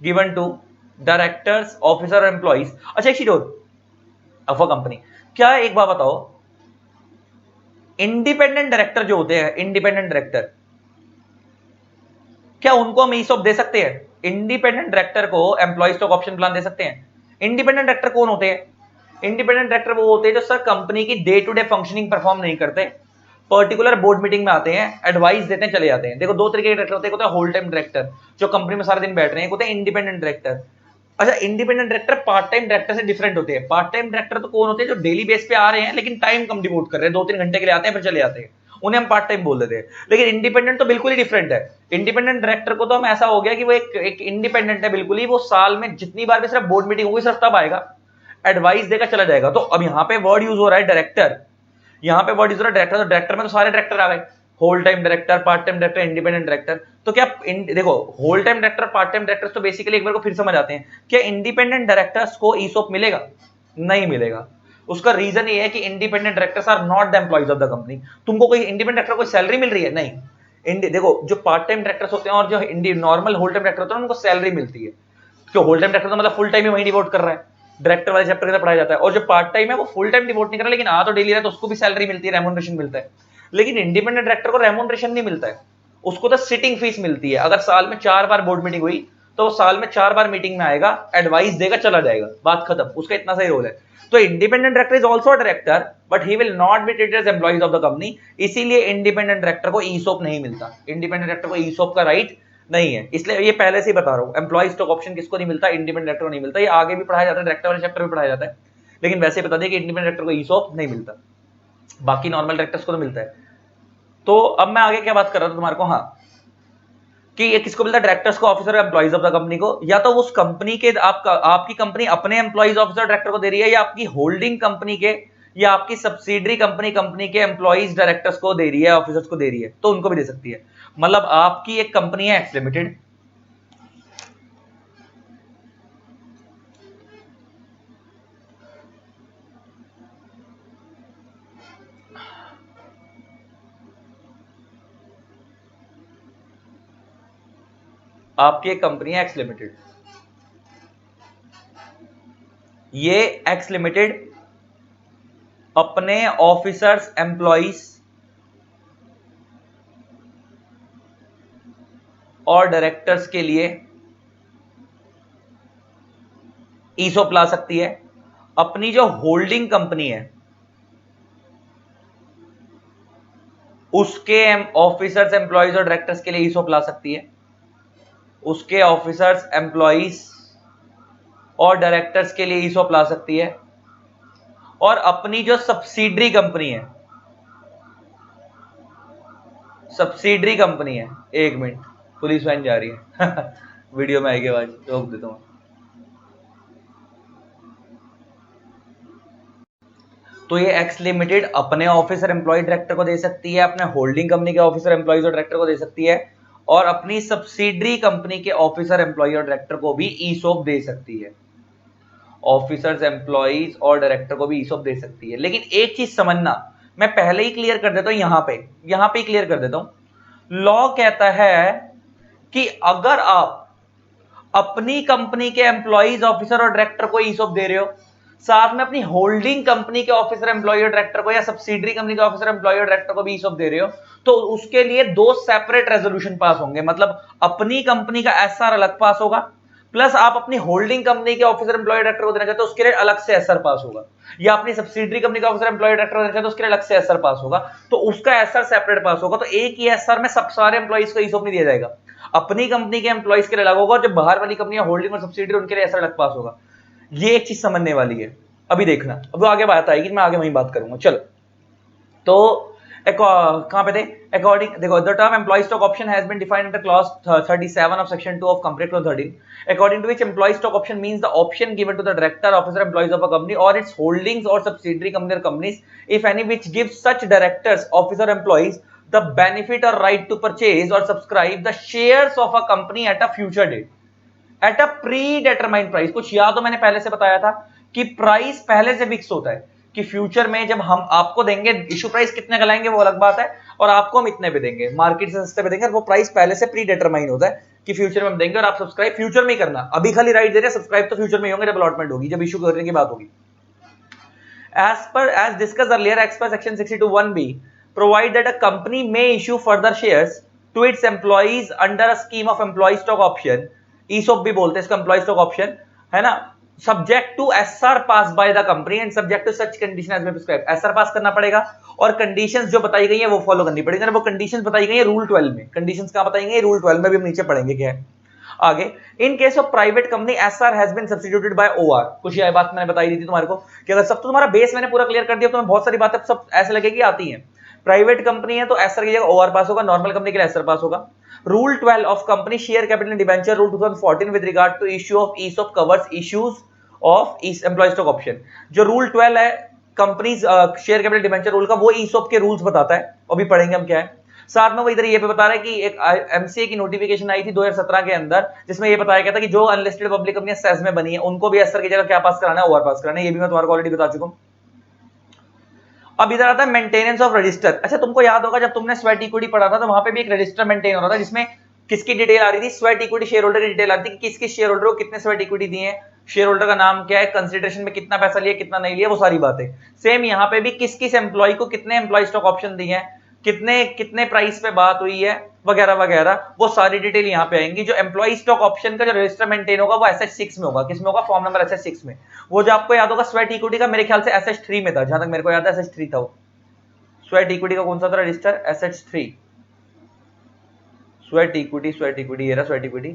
given to directors, officer और employees। अच्छा एक चीज और, ऑफ अ कंपनी, क्या एक बात बताओ, इंडिपेंडेंट डायरेक्टर जो होते हैं, इंडिपेंडेंट डायरेक्टर, क्या उनको हम ईसॉप दे सकते हैं, इंडिपेंडेंट डायरेक्टर को एम्प्लॉय स्टॉक ऑप्शन प्लान दे सकते हैं। इंडिपेंडेंट डायरेक्टर कौन होते हैं, इंडिपेंडेंट डायरेक्टर वो होते हैं जो सर कंपनी की day to day functioning perform नहीं करते, पर्टिकुलर बोर्ड मीटिंग में आते हैं, एडवाइस देते हैं, चले जाते हैं। देखो दो तरीके के डायरेक्टर होते हैं, एक होता है होल टाइम डायरेक्टर जो कंपनी में सारा दिन बैठ रहे हैं, एक होते हैं इंडिपेंडेंट डायरेक्टर। अच्छा, independent director part time director से डिफरेंट होते हैं। पार्ट टाइम डायरेक्टर तो कौन होते हैं, जो डेली बेस पे आ रहे हैं लेकिन टाइम कम डिवोट कर रहे हैं, 2-3 घंटे के लिए आते हैं फिर चले जाते हैं, उन्हें हम पार्ट टाइम बोल देते हैं। लेकिन इंडिपेंडेंट तो बिल्कुल ही डिफरेंट है। इंडिपेंडेंट डायरेक्टर को तो हम ऐसा हो गया कि वो एक इंडिपेंडेंट है बिल्कुल ही, वो साल में जितनी बार भी सिर्फ बोर्ड मीटिंग होगी सिर्फ तब आएगा, एडवाइस देकर चला जाएगा। तो अब यहाँ पे वर्ड यूज हो रहा है डायरेक्टर, यहाँ पे वर्ड यूज हो रहा है डायरेक्टर, तो डायरेक्टर में तो सारे डायरेक्टर आ गए, whole time director, part time director, independent director. तो क्या देखो, whole time director, part time directors तो बेसिकली एक बार को फिर समझ आते हैं, क्या इंडिपेंडेंट डायरेक्टर्स को ईसॉप मिलेगा, नहीं मिलेगा। उसका रीजन ये है कि independent directors are not the employees of the company. तुमको कोई इंडिपेंडेंट डायरेक्टर को सैलरी मिल रही है? नहीं। देखो जो पार्ट टाइम डायरेक्टर्स होते हैं और जो नॉर्मल होल टाइम डायरेक्टर होते हैं उनको सैलरी मिलती है। क्यों? होल टाइम डायरेक्टर तो मतलब फुल टाइम ही वही डिवोट कर रहा है, डायरेक्टर वाले चैप्टर के अंदर पढ़ाया जाता है, और जो पार्ट टाइम है वो फुल टाइम डिवोट नहीं कर रहा, लेकिन आ तो डेली रहा है तो उसको भी सैलरी मिलती है, रेम्यूनरेशन मिलता है। लेकिन इंडिपेंडेंट डायरेक्टर को रेम्यूनरेशन नहीं मिलता है, उसको तो सिटिंग फीस मिलती है। अगर साल में 4 बार बोर्ड मीटिंग हुई तो वो साल में 4 बार मीटिंग में आएगा, एडवाइस देगा, चला जाएगा, बात खत्म। उसका इतना सही रोल है। तो independent director is also director but he will not be treated as employees of the company. इसीलिए इंडिपेंडेंट डायरेक्टर को ईसोप नहीं मिलता, इंडिपेंडेंट डायरेक्टर को ईसोप का राइट नहीं है। इसलिए ये पहले से ही बता रहा हूं, एम्प्लॉय स्टॉक ऑप्शन किसको नहीं मिलता? इंडिपेंडेंट डायरेक्टर को नहीं मिलता। ये आगे भी पढ़ाया जाता है, डायरेक्टर वाले चैप्टर में पढ़ाया जाता है, लेकिन वैसे बता दें कि इंडिपेंडेंट डायरेक्टर को ईसोप नहीं मिलता, बाकी नॉर्मल डायरेक्टर्स को तो मिलता है। तो अब मैं आगे क्या बात कर रहा था तुम्हारे को, हाँ, कि ये किसको मिलता है? डायरेक्टर्स को, officer, employees of the company को। या तो उस कंपनी के आपकी कंपनी अपने एम्प्लॉइज, ऑफिसर, डायरेक्टर को दे रही है, या आपकी होल्डिंग कंपनी के या आपकी सब्सिडरी कंपनी के एम्प्लॉइज डायरेक्टर्स को दे रही है, ऑफिसर्स को दे रही है, तो उनको भी दे सकती है। मतलब आपकी एक कंपनी है एक्स लिमिटेड, आपकी एक कंपनी है एक्स लिमिटेड, ये एक्स लिमिटेड अपने ऑफिसर्स, एम्प्लॉइज और डायरेक्टर्स के लिए ईसोप ला सकती है। अपनी जो होल्डिंग कंपनी है उसके ऑफिसर्स, एम्प्लॉइज और डायरेक्टर्स के लिए ईसोप ला सकती है, उसके ऑफिसर्स, एम्प्लॉइज और डायरेक्टर्स के लिए ईसोप ला सकती है। और अपनी जो सब्सिडरी कंपनी है, सब्सिडरी कंपनी है, एक मिनट, पुलिस वैन जा रही है वीडियो में आएगी आवाज, रोक देता हूं। तो ये एक्स लिमिटेड अपने ऑफिसर, एम्प्लॉय, डायरेक्टर को दे सकती है, अपने होल्डिंग कंपनी के ऑफिसर, एम्प्लॉइज और डायरेक्टर को दे सकती है, और अपनी सब्सिडरी कंपनी के ऑफिसर, एम्प्लॉय और डायरेक्टर को भी ईसोप दे सकती है। ऑफिसर्स, एम्प्लॉइज और डायरेक्टर को भी ईसोप दे सकती है। लेकिन एक चीज समझना, मैं पहले ही क्लियर कर देता हूं, यहां पे क्लियर कर देता हूं। लॉ कहता है कि अगर आप अपनी कंपनी के एम्प्लॉइज, ऑफिसर और डायरेक्टर को ईसोप दे रहे हो, साथ में अपनी होल्डिंग कंपनी के ऑफिसर, एम्प्लॉय और डायरेक्टर को, या सब्सिडरी कंपनी के ऑफिसर, एम्प्लॉय और डायरेक्टर को भी ईसोप दे रहे हो, तो उसके लिए 2 सेपरेट रेजोल्यूशन पास होंगे। मतलब अपनी कंपनी का एसआर अलग पास होगा, प्लस आप अपनी होल्डिंग कंपनी के ऑफिसर, एम्प्लॉय, डायरेक्टर को देना चाहते हो, उसके लिए अलग से एसआर पास होगा, या अपनी सब्सिडरी कंपनी का ऑफिसर, एम्प्लॉय, डायरेक्टर को देना चाहते हो, उसके लिए अलग से एसआर पास होगा। तो उसका एसआर सेपरेट पास होगा। तो एक ही एसआर में सब सारे एम्प्लॉइज को ईसोप नहीं दिया जाएगा, अपनी कंपनी के एम्प्लॉइज के लिए अलग होगा, और जो बाहर वाली कंपनी होल्डिंग और सब्सिडरी उनके लिए एसआर अलग पास होगा। ये एक चीज समझने वाली है, अभी देखना, अब आगे बात आएगी, मैं आगे वहीं बात करूंगा। चलो, तो कहां पे थे? अकॉर्डिंग, देखो, the term employee stock option has been defined under clause 37 of section 2 of company clause 13, according to which employee stock option means the option given to the director, officer, employees of a company और its holdings और subsidiary company और companies, if any, which gives such directors, officer, employees the benefit or right to purchase or subscribe the shares of a company at a future date at a predetermined price। कुछ याद हो, मैंने पहले से बताया था कि प्राइस पहले से फिक्स होता है, कि फ्यूचर में जब हम आपको देंगे, इशू प्राइस कितने का लाएंगे वो अलग बात है, और आपको हम इतने पे देंगे, मार्केट से सस्ते पे देंगे, और वो प्राइस पहले से प्री डिटरमाइन होता है कि फ्यूचर में हम देंगे, और आप सब्सक्राइब फ्यूचर में ही करना। अभी खाली राइट दे रहे हैं, सब्सक्राइब तो फ्यूचर में ही होंगे, जब अलॉटमेंट होगी, जब इशू करने की बात होगी। as discussed earlier, as per section 62(1)(b), provide that a company may issue further shares to its employees under a scheme of employee stock option, ESOP भी बोलते हैं इसको, employee stock option, है ना, subject to SR pass by the company and subject to such condition as may prescribe। SR पास करना पड़ेगा, और conditions जो बताई गई है वो फॉलो करनी पड़ेगी। वो कंडीशंस बताई गई है रूल 12 में, कंडीशंस कहां बताई गई है? रूल 12 में, भी हम नीचे पढ़ेंगे क्या है आगे। In case of private company, SR has been substituted by OR. कुछ ये बात मैंने बताई दी थी तुम्हारे को, कि अगर सब तो तुम्हारा बेस मैंने पूरा क्लियर कर दिया, तो मैं बहुत सारी बातें सब ऐसे लगेगी आती हैं। प्राइवेट कंपनी है तो एसआर की जगह ओआर पास होगा, नॉर्मल कंपनी के लिए एसआर पास होगा। Rule 12 of company share capital debenture rule 2014 with regard to issue of ESOP covers issues of employee stock option. जो रूल 12 है company share capital debenture rule का, वो ईसोप के रूल्स बताता है, अभी पढ़ेंगे हम क्या है। साथ में वो इधर ये पे बता रहा है कि एक एमसीए की नोटिफिकेशन आई थी 2017 के अंदर, जिसमें ये बताया गया था कि जो अनलिस्टेड पब्लिक कंपनियां सेज में बनी है, उनको भी एसआर की जगह क्या पास कराना है? ओआर पास कराना है। ये भी मैं तुम्हारे को ऑलरेडी बता चुका हूं। अब इधर आता है मेंटेनेंस ऑफ रजिस्टर। अच्छा तुमको याद होगा जब तुमने स्वेट इक्विटी पढ़ा था तो वहां पे भी एक रजिस्टर मेंटेन हो रहा था जिसमें किसकी डिटेल आ रही थी, स्वेट इक्विटी शेयर होल्डर की डिटेल आती थी कि किस किस शेयर होल्डर को कितने स्वेट इक्विटी दिए हैं, शेयर होल्डर का नाम क्या है, कंसिडरेशन में कितना पैसा लिया कितना नहीं लिया, वो सारी बातें। सेम यहाँ पे भी किस किस एम्प्लॉय को कितने एम्प्लॉय स्टॉक ऑप्शन दिए हैं, कितने कितने प्राइस पे बात हुई है वगैरह वगैरह, वो सारी डिटेल यहाँ पे आएंगी। जो एम्प्लॉय स्टॉक ऑप्शन का जो रजिस्टर मेंटेन होगा वो SS6 में होगा। किसमें होगा, फॉर्म नंबर SS6 में। वो जो आपको याद होगा स्वेट इक्विटी का मेरे ख्याल से SS3 में था, जहां तक मेरे को याद है SS3 था वो। स्वेट इक्विटी का कौन सा था रजिस्टर, SS3। स्वेट इक्विटी ये रहा स्वेट इक्विटी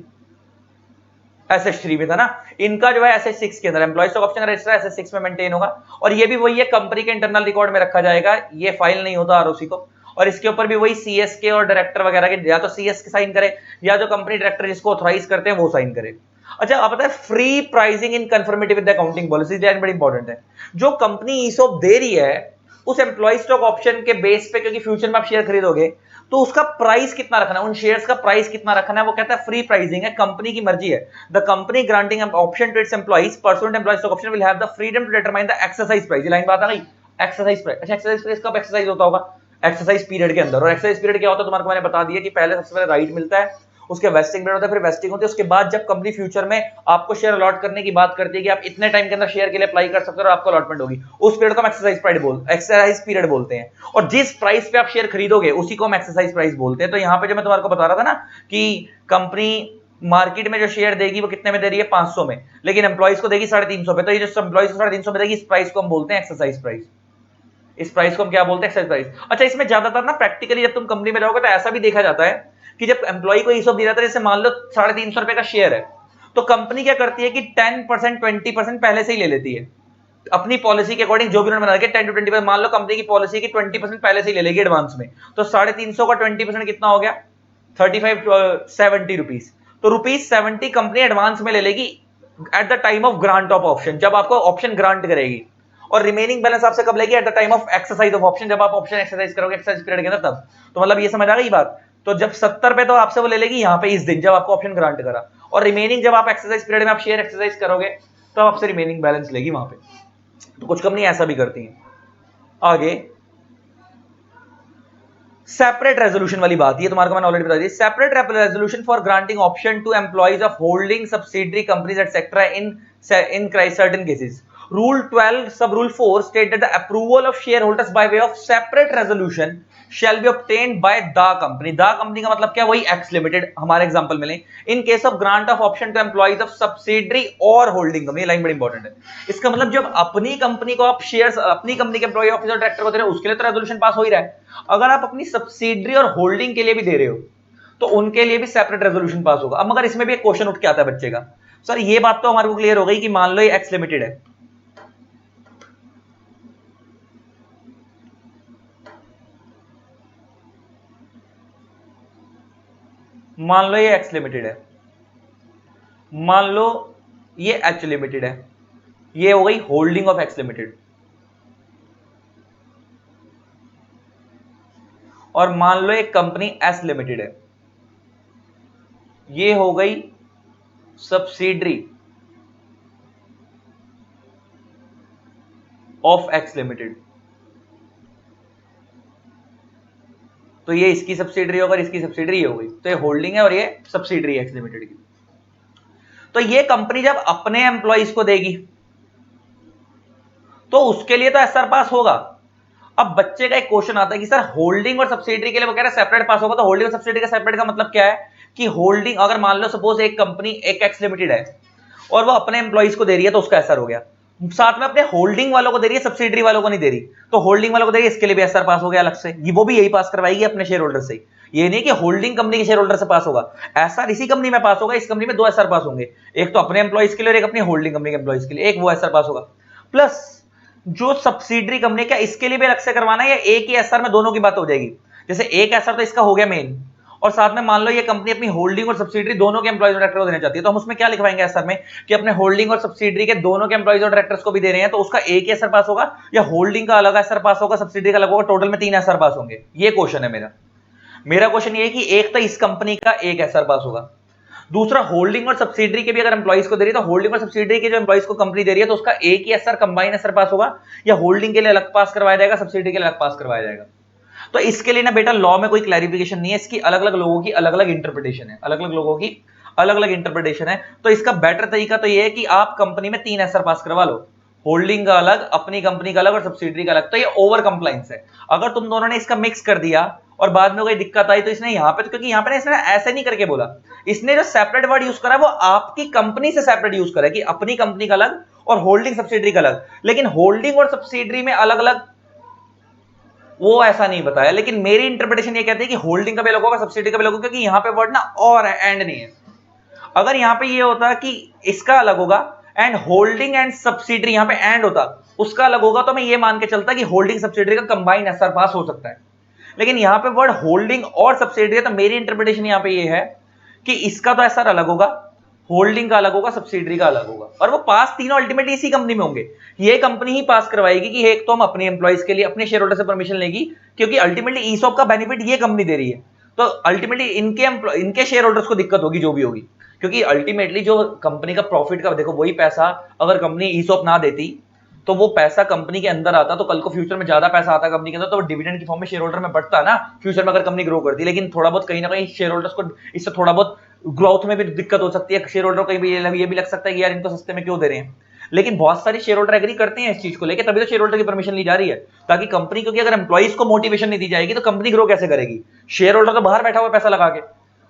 SS3 में था ना। इनका जो है SS6 के अंदर एम्प्लॉय स्टॉक ऑप्शन का रजिस्टर SS6 में मेंटेन होगा। और ये भी वही है, कंपनी के इंटरनल रिकॉर्ड में रखा जाएगा, ये फाइल नहीं होता ROC को। और इसके ऊपर भी वही CSK और डायरेक्टर वगैरह के, या तो CS के साइन करे या जो कंपनी डायरेक्टर जिसको ऑथराइज करते हैं वो साइन करे। अच्छा आप पता है free pricing in conformity with the accounting policy, that बड़ी इंपॉर्टेंट है। जो कंपनी ESOP दे रही है उस एम्प्लॉय स्टॉक ऑप्शन के बेस पे, क्योंकि फ्यूचर में आप शेयर खरीदोगे तो उसका प्राइस कितना रखना है, उन शेयर्स का प्राइस कितना रखना है, वो कहता है फ्री प्राइसिंग है, कंपनी की मर्जी है। The company granting option to its employees pursuant employee stock option will have the freedom to determine the exercise price. ये लाइन बात आ गई, एक्सरसाइज प्राइस। अच्छा एक्सरसाइज प्राइस कब एक्सरसाइज होता होगा, एक्सरसाइज पीरियड के अंदर। और एक्सरसाइज पीरियड क्या होता है तुम्हारे को मैंने बता दिया कि पहले सबसे पहले राइट मिलता है, उसके वेस्टिंग पीरियड होता है, फिर वेस्टिंग होती है, उसके बाद जब कंपनी फ्यूचर में आपको शेयर अलॉट करने की बात करती है कि आप इतने टाइम के अंदर शेयर के लिए अप्लाई कर सकते हो और आपको अलॉटमेंट होगी, उस पीरियड को हम एक्सरसाइज पीरियड बोलते हैं। और जिस प्राइस पे आप शेयर खरीदोगे उसी को हम एक्सरसाइज प्राइस बोलते हैं। तो यहाँ पे जो मैं तुम्हारे को बता रहा था ना कि कंपनी मार्केट में जो शेयर देगी वो कितने में दे रही है, 500 में, लेकिन एम्प्लॉइज को देगी 350 पे। तो ये जो एम्प्लॉइज को 350 में देगी, इस प्राइस को हम बोलते हैं एक्सरसाइज प्राइस। इस प्राइस को हम क्या बोलते हैं, एक्सरसाइज प्राइस। अच्छा इसमें ज्यादातर ना प्रैक्टिकली जब तुम कंपनी में जाओगे तो ऐसा भी देखा जाता है कि जब एम्प्लॉय को ESOP दिया जाता है, जैसे मान लो 350 रुपए का शेयर है, तो कंपनी क्या करती है कि 10% 20% पहले से ही ले लेती है अपनी पॉलिसी के अकॉर्डिंग, जो भी उन्होंने बना के 10 to 20%। मान लो कंपनी की पॉलिसी की 20% पहले से ही ले लेगी एडवांस में, तो 350 का 20% कितना हो गया, 70 रुपीज। तो ₹70 कंपनी एडवांस में ले लेगी eight the time of grant of option, जब आपको ऑप्शन ग्रांट करेगी। और रिमेनिंग बैलेंस आपसे कब लेगी, eight the time of exercise of option, जब आप ऑप्शन एक्सरसाइज करोगे एक्सरसाइज पीरियड के अंदर तब। तो मतलब ये समझ आ गई बात। तो जब 70 पे तो आपसे वो ले लेगी यहाँ पे इस दिन जब आपको ऑप्शन ग्रांट करा, और रिमेनिंग जब आप एक्सरसाइज पीरियड में आप शेयर एक्सरसाइज करोगे तो आपसे रिमेनिंग बैलेंस लेगी वहां पे। तो कुछ कंपनी ऐसा भी करती है। आगे सेपरेट रेजोल्यूशन वाली बात, ये तुम्हारे को मैंने ऑलरेडी बता दी। Separate resolution for granting option to employees of holding subsidiary companies etcetera in certain cases. Rule 12 sub rule 4 state that the approval of shareholders by way of separate resolution shall be obtained by the company। the company का मतलब क्या, वही X Limited हमारे example में लें। in case of grant of option to employees of subsidiary or holding company, line बड़ी important है। इसका मतलब जब अपनी कंपनी को आप शेयर्स अपनी कंपनी के एम्प्लॉय ऑफिसर डायरेक्टर को दे रहे हो उसके लिए तो रेजोल्यूशन पास हो ही रहा है। अगर आप अपनी सब्सिडरी और होल्डिंग के लिए भी दे रहे हो तो उनके लिए भी सेपरेट रेजोल्यूशन पास होगा। अब मगर इसमें भी एक क्वेश्चन उठ के आता है बच्चे का, सर ये बात तो हमारे को क्लियर हो गई कि मान लो ये X Limited है, मान लो ये X लिमिटेड है, मान लो ये H लिमिटेड है, ये हो गई होल्डिंग ऑफ X लिमिटेड। और मान लो एक कंपनी S लिमिटेड है, ये हो गई सब्सिडरी ऑफ X लिमिटेड। तो ये इसकी सब्सिडरी होगा, इसकी सब्सिडरी हो गई, तो ये होल्डिंग है और ये सब्सिडरी X लिमिटेड की। तो ये कंपनी जब अपने एम्प्लॉइज को देगी तो उसके लिए तो SR पास होगा। अब बच्चे का एक क्वेश्चन आता है कि सर होल्डिंग और सब्सिडरी के लिए वो कह रहा है सेपरेट पास होगा, तो होल्डिंग और सब्सिडरी का सेपरेट का मतलब क्या है कि होल्डिंग अगर मान लो सपोज एक कंपनी एक X लिमिटेड है और वो अपने एम्प्लॉइज को दे रही है तो उसका SR हो गया, साथ में अपने होल्डिंग वालों को दे रही है, सब्सिडरी वालों को नहीं दे रही, तो होल्डिंग वालों को दे रही है, इसके लिए भी SR पास हो गया अलग से। वो भी यही पास करवाएगी अपने शेयर होल्डर से, ये नहीं कि होल्डिंग कंपनी के शेयर होल्डर से पास होगा। SR इसी कंपनी में पास होगा, इस कंपनी में 2 SR पास होंगे, एक तो अपने एम्प्लॉइज के लिए और एक अपनी होल्डिंग कंपनी के एम्प्लॉइज के लिए, एक वो SR पास होगा। प्लस जो सब्सिडरी कंपनी, क्या इसके लिए भी अलग से करवाना है या एक ही SR में दोनों की बात हो जाएगी? जैसे एक SR तो इसका हो गया मेन, और साथ में मान लो ये कंपनी अपनी होल्डिंग और सब्सिडरी दोनों के एम्प्लॉइज और डायरेक्टर को देना चाहती है, तो हम उसमें क्या लिखवाएंगे SR में कि अपने होल्डिंग और सब्सिडरी के दोनों के एम्प्लॉइज और डायरेक्टर्स को भी दे रहे हैं, तो उसका एक ही SR पास होगा या होल्डिंग का अलग SR पास होगा, सब्सिडरी का अलग होगा, टोटल में 3 SR पास होंगे? ये क्वेश्चन है मेरा। मेरा क्वेश्चन ये है कि एक तो इस कंपनी का एक SR पास होगा, दूसरा होल्डिंग और सब्सिडरी के भी अगर एम्प्लॉइज को दे रही है तो होल्डिंग और सब्सिडरी के जो एम्प्लॉइज को कंपनी दे रही है तो उसका एक ही एसआर कंबाइन एसआर पास होगा, या होल्डिंग के लिए अलग पास करवाया जाएगा, सब्सिडरी के लिए अलग पास करवाया जाएगा। तो इसके लिए ना बेटा लॉ में कोई क्लैरिफिकेशन नहीं है, इसकी अलग अलग लोगों की अलग अलग इंटरप्रिटेशन है, अलग अलग लोगों की अलग अलग इंटरप्रिटेशन है। तो इसका बेटर तरीका तो ये है कि आप कंपनी में 3 एसआर पास करवा लो, होल्डिंग का अलग, अपनी कंपनी का अलग और सब्सिडरी का अलग। तो ये ओवर कंप्लायंस है। अगर तुम दोनों ने इसका मिक्स कर दिया और बाद में कोई दिक्कत आई तो इसने यहां पे, क्योंकि यहां पे इसने ऐसे नहीं करके बोला, इसने जो सेपरेट वर्ड यूज करा वो आपकी कंपनी से सेपरेट यूज करा कि अपनी कंपनी का अलग और होल्डिंग सब्सिडरी का अलग। लेकिन होल्डिंग और सब्सिडरी में अलग अलग वो ऐसा नहीं बताया, लेकिन मेरी इंटरप्रिटेशन ये कहती है कि होल्डिंग का भी अलग होगा, सब्सिडरी का भी अलग होगा, क्योंकि यहां पे वर्ड ना और है, एंड नहीं है। अगर यहां पे ये होता कि इसका अलग होगा एंड होल्डिंग एंड सब्सिडरी, यहां पे एंड होता, उसका अलग होगा, तो मैं ये मान के चलता कि होल्डिंग सब्सिडरी का कंबाइन एसआर पास हो सकता है। लेकिन यहां पे वर्ड होल्डिंग और सब्सिडरी है, तो मेरी इंटरप्रिटेशन यहां पे ये है कि इसका तो एसआर अलग होगा, होल्डिंग का अलग होगा, सब्सिडरी का अलग होगा, और वो पास तीनों अल्टीमेटली इसी कंपनी में होंगे। ये कंपनी ही पास करवाएगी कि एक तो हम अपने एम्प्लॉइज के लिए अपने शेयर होल्डर से परमिशन लेगी, क्योंकि अल्टीमेटली ईसॉप का बेनिफिट ये कंपनी दे रही है, तो अल्टीमेटली इनके शेयर होल्डर्स को दिक्कत होगी जो भी होगी, क्योंकि अल्टीमेटली जो कंपनी का प्रॉफिट का देखो वही पैसा अगर कंपनी ईसॉप ना देती तो वो पैसा कंपनी के अंदर आता, तो कल को फ्यूचर में ज्यादा पैसा आता कंपनी के अंदर, तो डिविडेंड की फॉर्म में शेयर होल्डर में बढ़ता ना फ्यूचर में अगर कंपनी ग्रो करती। लेकिन थोड़ा बहुत कहीं ना कहीं शेयर होल्डर्स को इससे थोड़ा बहुत ग्रोथ में भी दिक्कत हो सकती है, शेयर होल्डर को ये भी लग सकता है कि यार इनको सस्ते में क्यों दे रहे हैं। लेकिन बहुत सारे शेयर होल्डर एग्री करते हैं इस चीज को लेकर, तभी तो शेयर होल्डर की परमिशन ली जा रही है, ताकि कंपनी, क्योंकि अगर एम्प्लॉइज को मोटिवेशन नहीं दी जाएगी तो कंपनी ग्रो कैसे करेगी? शेयर होल्डर तो बाहर बैठा हुआ पैसा लगा के,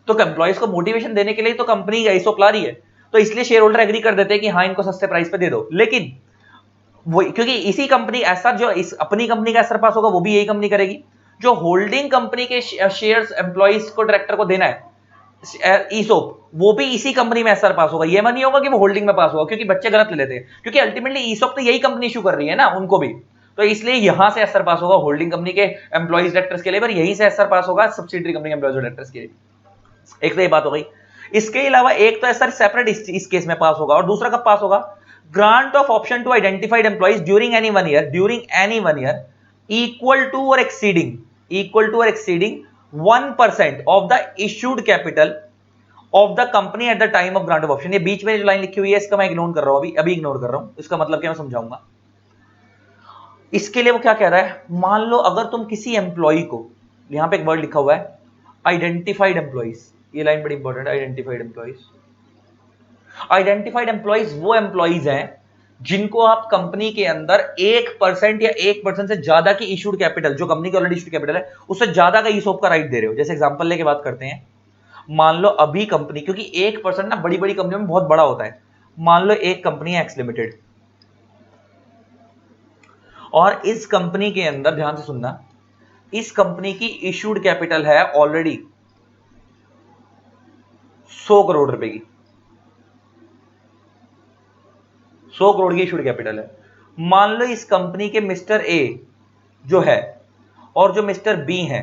तो एम्प्लॉइज को मोटिवेशन देने के लिए तो कंपनी ईसॉप ला रही है, तो इसलिए शेयर होल्डर एग्री कर देते हैं कि हाँ इनको सस्ते प्राइस पे दे दो। लेकिन वो क्योंकि इसी कंपनी ऐसा जो इस अपनी कंपनी का असर पास होगा वो भी यही कंपनी करेगी, जो होल्डिंग कंपनी के शेयर्स एम्प्लॉइज को डायरेक्टर को देना है ईसॉप, वो भी इसी कंपनी में असर पास होगा। ये नहीं होगा कि वो होल्डिंग में पास होगा, क्योंकि बच्चे गलत ले लेते हैं, क्योंकि अल्टीमेटली ईसॉप तो यही कंपनी इशू कर रही है ना उनको भी, तो इसलिए यहां से असर पास होगा होल्डिंग कंपनी के एम्प्लॉइज डायरेक्टर्स के लिए, पर यहीं से असर पास होगा सब्सिडरी कंपनी के एम्प्लॉइज डायरेक्टर्स के लिए। एक तो ये बात हो गई। इसके अलावा एक तो असर सेपरेट इस केस में पास होगा, और दूसरा कब पास होगा? Grant of option to identified employees during any one year equal to और exceeding 1% of the issued capital of the company at the time of grant of option. ये बीच में जो लाइन लिखी हुई है इसका मैं इग्नोर कर रहा हूं, अभी इग्नोर कर रहा हूं, इसका मतलब क्या मैं समझाऊंगा। इसके लिए वो क्या कह रहा है, मान लो अगर तुम किसी एम्प्लॉय को, यहां पे एक वर्ड लिखा हुआ है आइडेंटिफाइड एम्प्लॉइज, ये लाइन बड़ी इंपॉर्टेंट है, आइडेंटिफाइड एम्प्लॉइज वो एम्प्लॉइज हैं जिनको आप कंपनी के अंदर 1% या 1% से ज्यादा की इशूड कैपिटल, जो कंपनी की ऑलरेडी इशूड कैपिटल है उससे ज्यादा का ईसॉप का राइट दे रहे हो। जैसे एग्जांपल लेके बात करते हैं, मान लो अभी कंपनी, क्योंकि 1% ना बड़ी बड़ी कंपनियों में बहुत बड़ा होता है, मान लो एक कंपनी है एक्स लिमिटेड, और इस कंपनी के अंदर ध्यान से सुनना, इस कंपनी की इशूड कैपिटल है ऑलरेडी 100 करोड़ रुपए की, 100 करोड़ की इशूड कैपिटल है। मान लो इस कंपनी के मिस्टर ए जो है और जो मिस्टर बी है,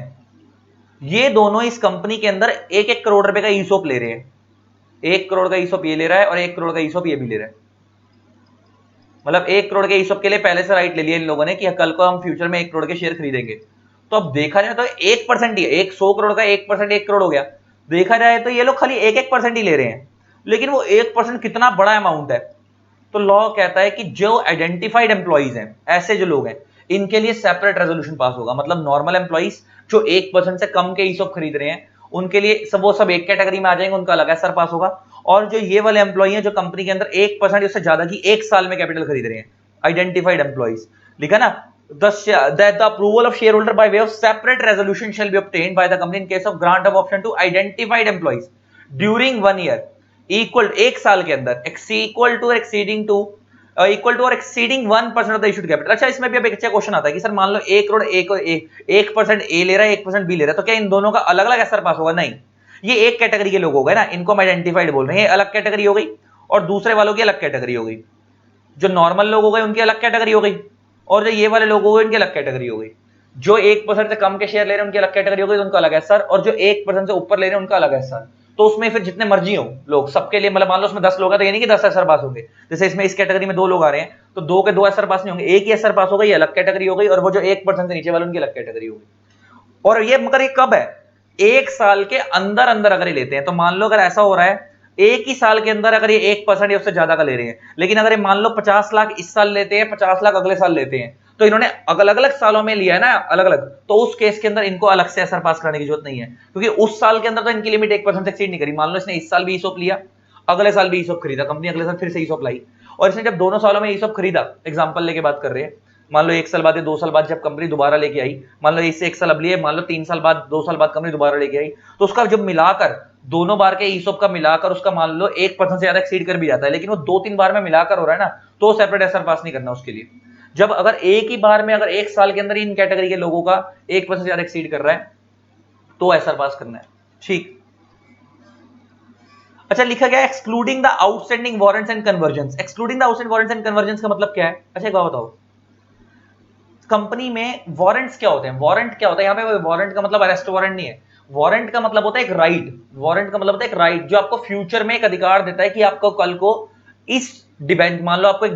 ये दोनों इस कंपनी के अंदर 1-1 करोड़ रुपए का ईसॉप ले रहे हैं। 1 करोड़ का ईसॉप ये ले रहा है और 1 करोड़ का ईसॉप ये भी ले रहा है, मतलब 1 करोड़ के ईसॉप के लिए पहले से राइट ले लिया इन लोगों ने कि कल को हम फ्यूचर में 1 करोड़ के शेयर खरीदेंगे। तो अब देखा जाए तो 1% ही है, 100 करोड़ का 1% 1 करोड़ हो गया। देखा जाए तो ये लोग खाली 1% ही ले रहे हैं, लेकिन वो 1% कितना बड़ा अमाउंट है। तो लॉ कहता है कि जो आइडेंटिफाइड एम्प्लॉइज हैं, ऐसे जो लोग हैं, इनके लिए सेपरेट रेजोल्यूशन पास होगा। मतलब नॉर्मल एम्प्लॉइज जो 1% से कम के ईसॉप खरीद रहे हैं उनके लिए वो सब एक कैटेगरी में आ जाएंगे, उनका अलग असर पास होगा। और जो ये वाले एम्प्लॉई हैं जो कंपनी के अंदर 1% उससे ज्यादा की 1 साल में कैपिटल खरीद रहे हैं, आइडेंटिफाइड एम्प्लॉइज लिखा ना, that the approval of shareholder by way of separate resolution shall be obtained by the company in case of grant of option to identified employees during 1 year equal 1 साल के अंदर equal to or exceeding 1% of the issued capital। अच्छा, इसमें भी अब एक अच्छा question आता है कि सर मान लो 1 करोड़ 1% ए ले रहा है, 1% बी ले रहा है, तो क्या इन दोनों का अलग अलग असर पास होगा? नहीं, ये एक कैटेगरी के लोग हो गए ना, इनको हम आइडेंटिफाइड बोल रहे हैं, अलग कैटेगरी हो गई, और दूसरे वालों की अलग कैटेगरी हो गई। जो नॉर्मल लोग हो गए उनकी अलग कैटेगरी हो गई, और जो ये वाले लोग हो गए उनकी अलग कैटेगरी हो गई। जो 1% से कम के शेयर ले रहे हैं उनकी अलग कैटेगरी हो गई, उनका अलग है सर, और जो 1% से ऊपर ले रहे हैं उनका अलग है सर। तो उसमें फिर जितने मर्जी हो लोग, सबके लिए, मतलब मान लो उसमें 10 लोग हैं तो ये नहीं कि 10 असर पास होंगे। जैसे इसमें इस कैटेगरी में 2 लोग आ रहे हैं तो 2 के 2 असर पास नहीं होंगे, एक ही असर पास होगा, ये अलग कैटेगरी हो गई, और वो जो 1% से नीचे वाले उनकी अलग कैटेगरी हो गई। और ये मगर ये कब है? 1 साल के अंदर अंदर अगर ये लेते हैं, तो मान लो अगर ऐसा हो रहा है एक ही साल के अंदर अगर ये 1% या उससे ज्यादा का ले रहे हैं, लेकिन अगर ये मान लो 50 लाख इस साल लेते हैं, 50 लाख अगले साल लेते हैं, तो इन्होंने अलग अलग सालों में लिया है ना, अलग अलग, तो उस केस के अंदर इनको अलग से एसआर पास कराने की जरूरत नहीं है, क्योंकि उस साल के अंदर तो इनकी लिमिट 1% से एक्सीड नहीं करी। मान लो इसने इस साल भी ईसॉप लिया, अगले साल भी ईसॉप खरीदा, कंपनी अगले साल फिर से ईसॉप लाई, और इसने जब दोनों सालों में ईसॉप खरीदा, एग्जाम्पल लेके बात कर रहे हैं, मान लो 1 साल बाद या 2 साल बाद जब कंपनी दोबारा लेके आई, मान लो इससे 1 साल अब लिए, मान लो 3 साल बाद 2 साल बाद कंपनी दोबारा लेके आई, तो उसका जब मिलाकर दोनों बार के ईसॉप का मिलाकर उसका मान लो 1% से ज्यादा एक्सीड कर भी जाता है, लेकिन वो 2-3 बार में मिलाकर हो रहा है ना, तो सेपरेट एसआर पास नहीं करना उसके लिए। जब अगर एक ही बार में अगर 1 साल के अंदर इन कैटेगरी के लोगों का 1% से ज्यादा एक्सीड कर रहा है तो एसआर पास करना है। ठीक, अच्छा लिखा गया excluding the outstanding warrants and convergence. Excluding the outstanding warrants and convergence का मतलब क्या है? अच्छा एक बात बताओ, कंपनी में वारंट्स क्या होते हैं? वारंट क्या होता है? यहाँ पे वारंट का मतलब अरेस्ट वारंट नहीं है, वारंट का मतलब होता है एक राइट, वारंट का मतलब होता है एक राइट जो आपको फ्यूचर में एक अधिकार देता है कि आपको कल को इस डिबेंचर, मान लो आपको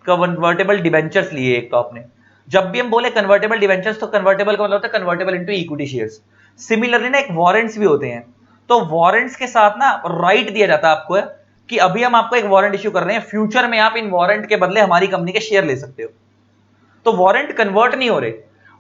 कन्वर्टेबल डिबेंचर्स लिए एक, तो आपने जब भी हम बोले कन्वर्टेबल डिबेंचर्स तो कन्वर्टेबल का मतलब होता है convertible into equity shares. Similarly ना एक वारंट्स भी होते हैं, तो वारंट्स के साथ ना राइट दिया जाता है आपको कि अभी हम आपको एक वारंट इश्यू कर रहे हैं, फ्यूचर में आप इन वारंट के बदले हमारी कंपनी के शेयर ले सकते हो। तो वारंट कन्वर्ट नहीं हो रहे,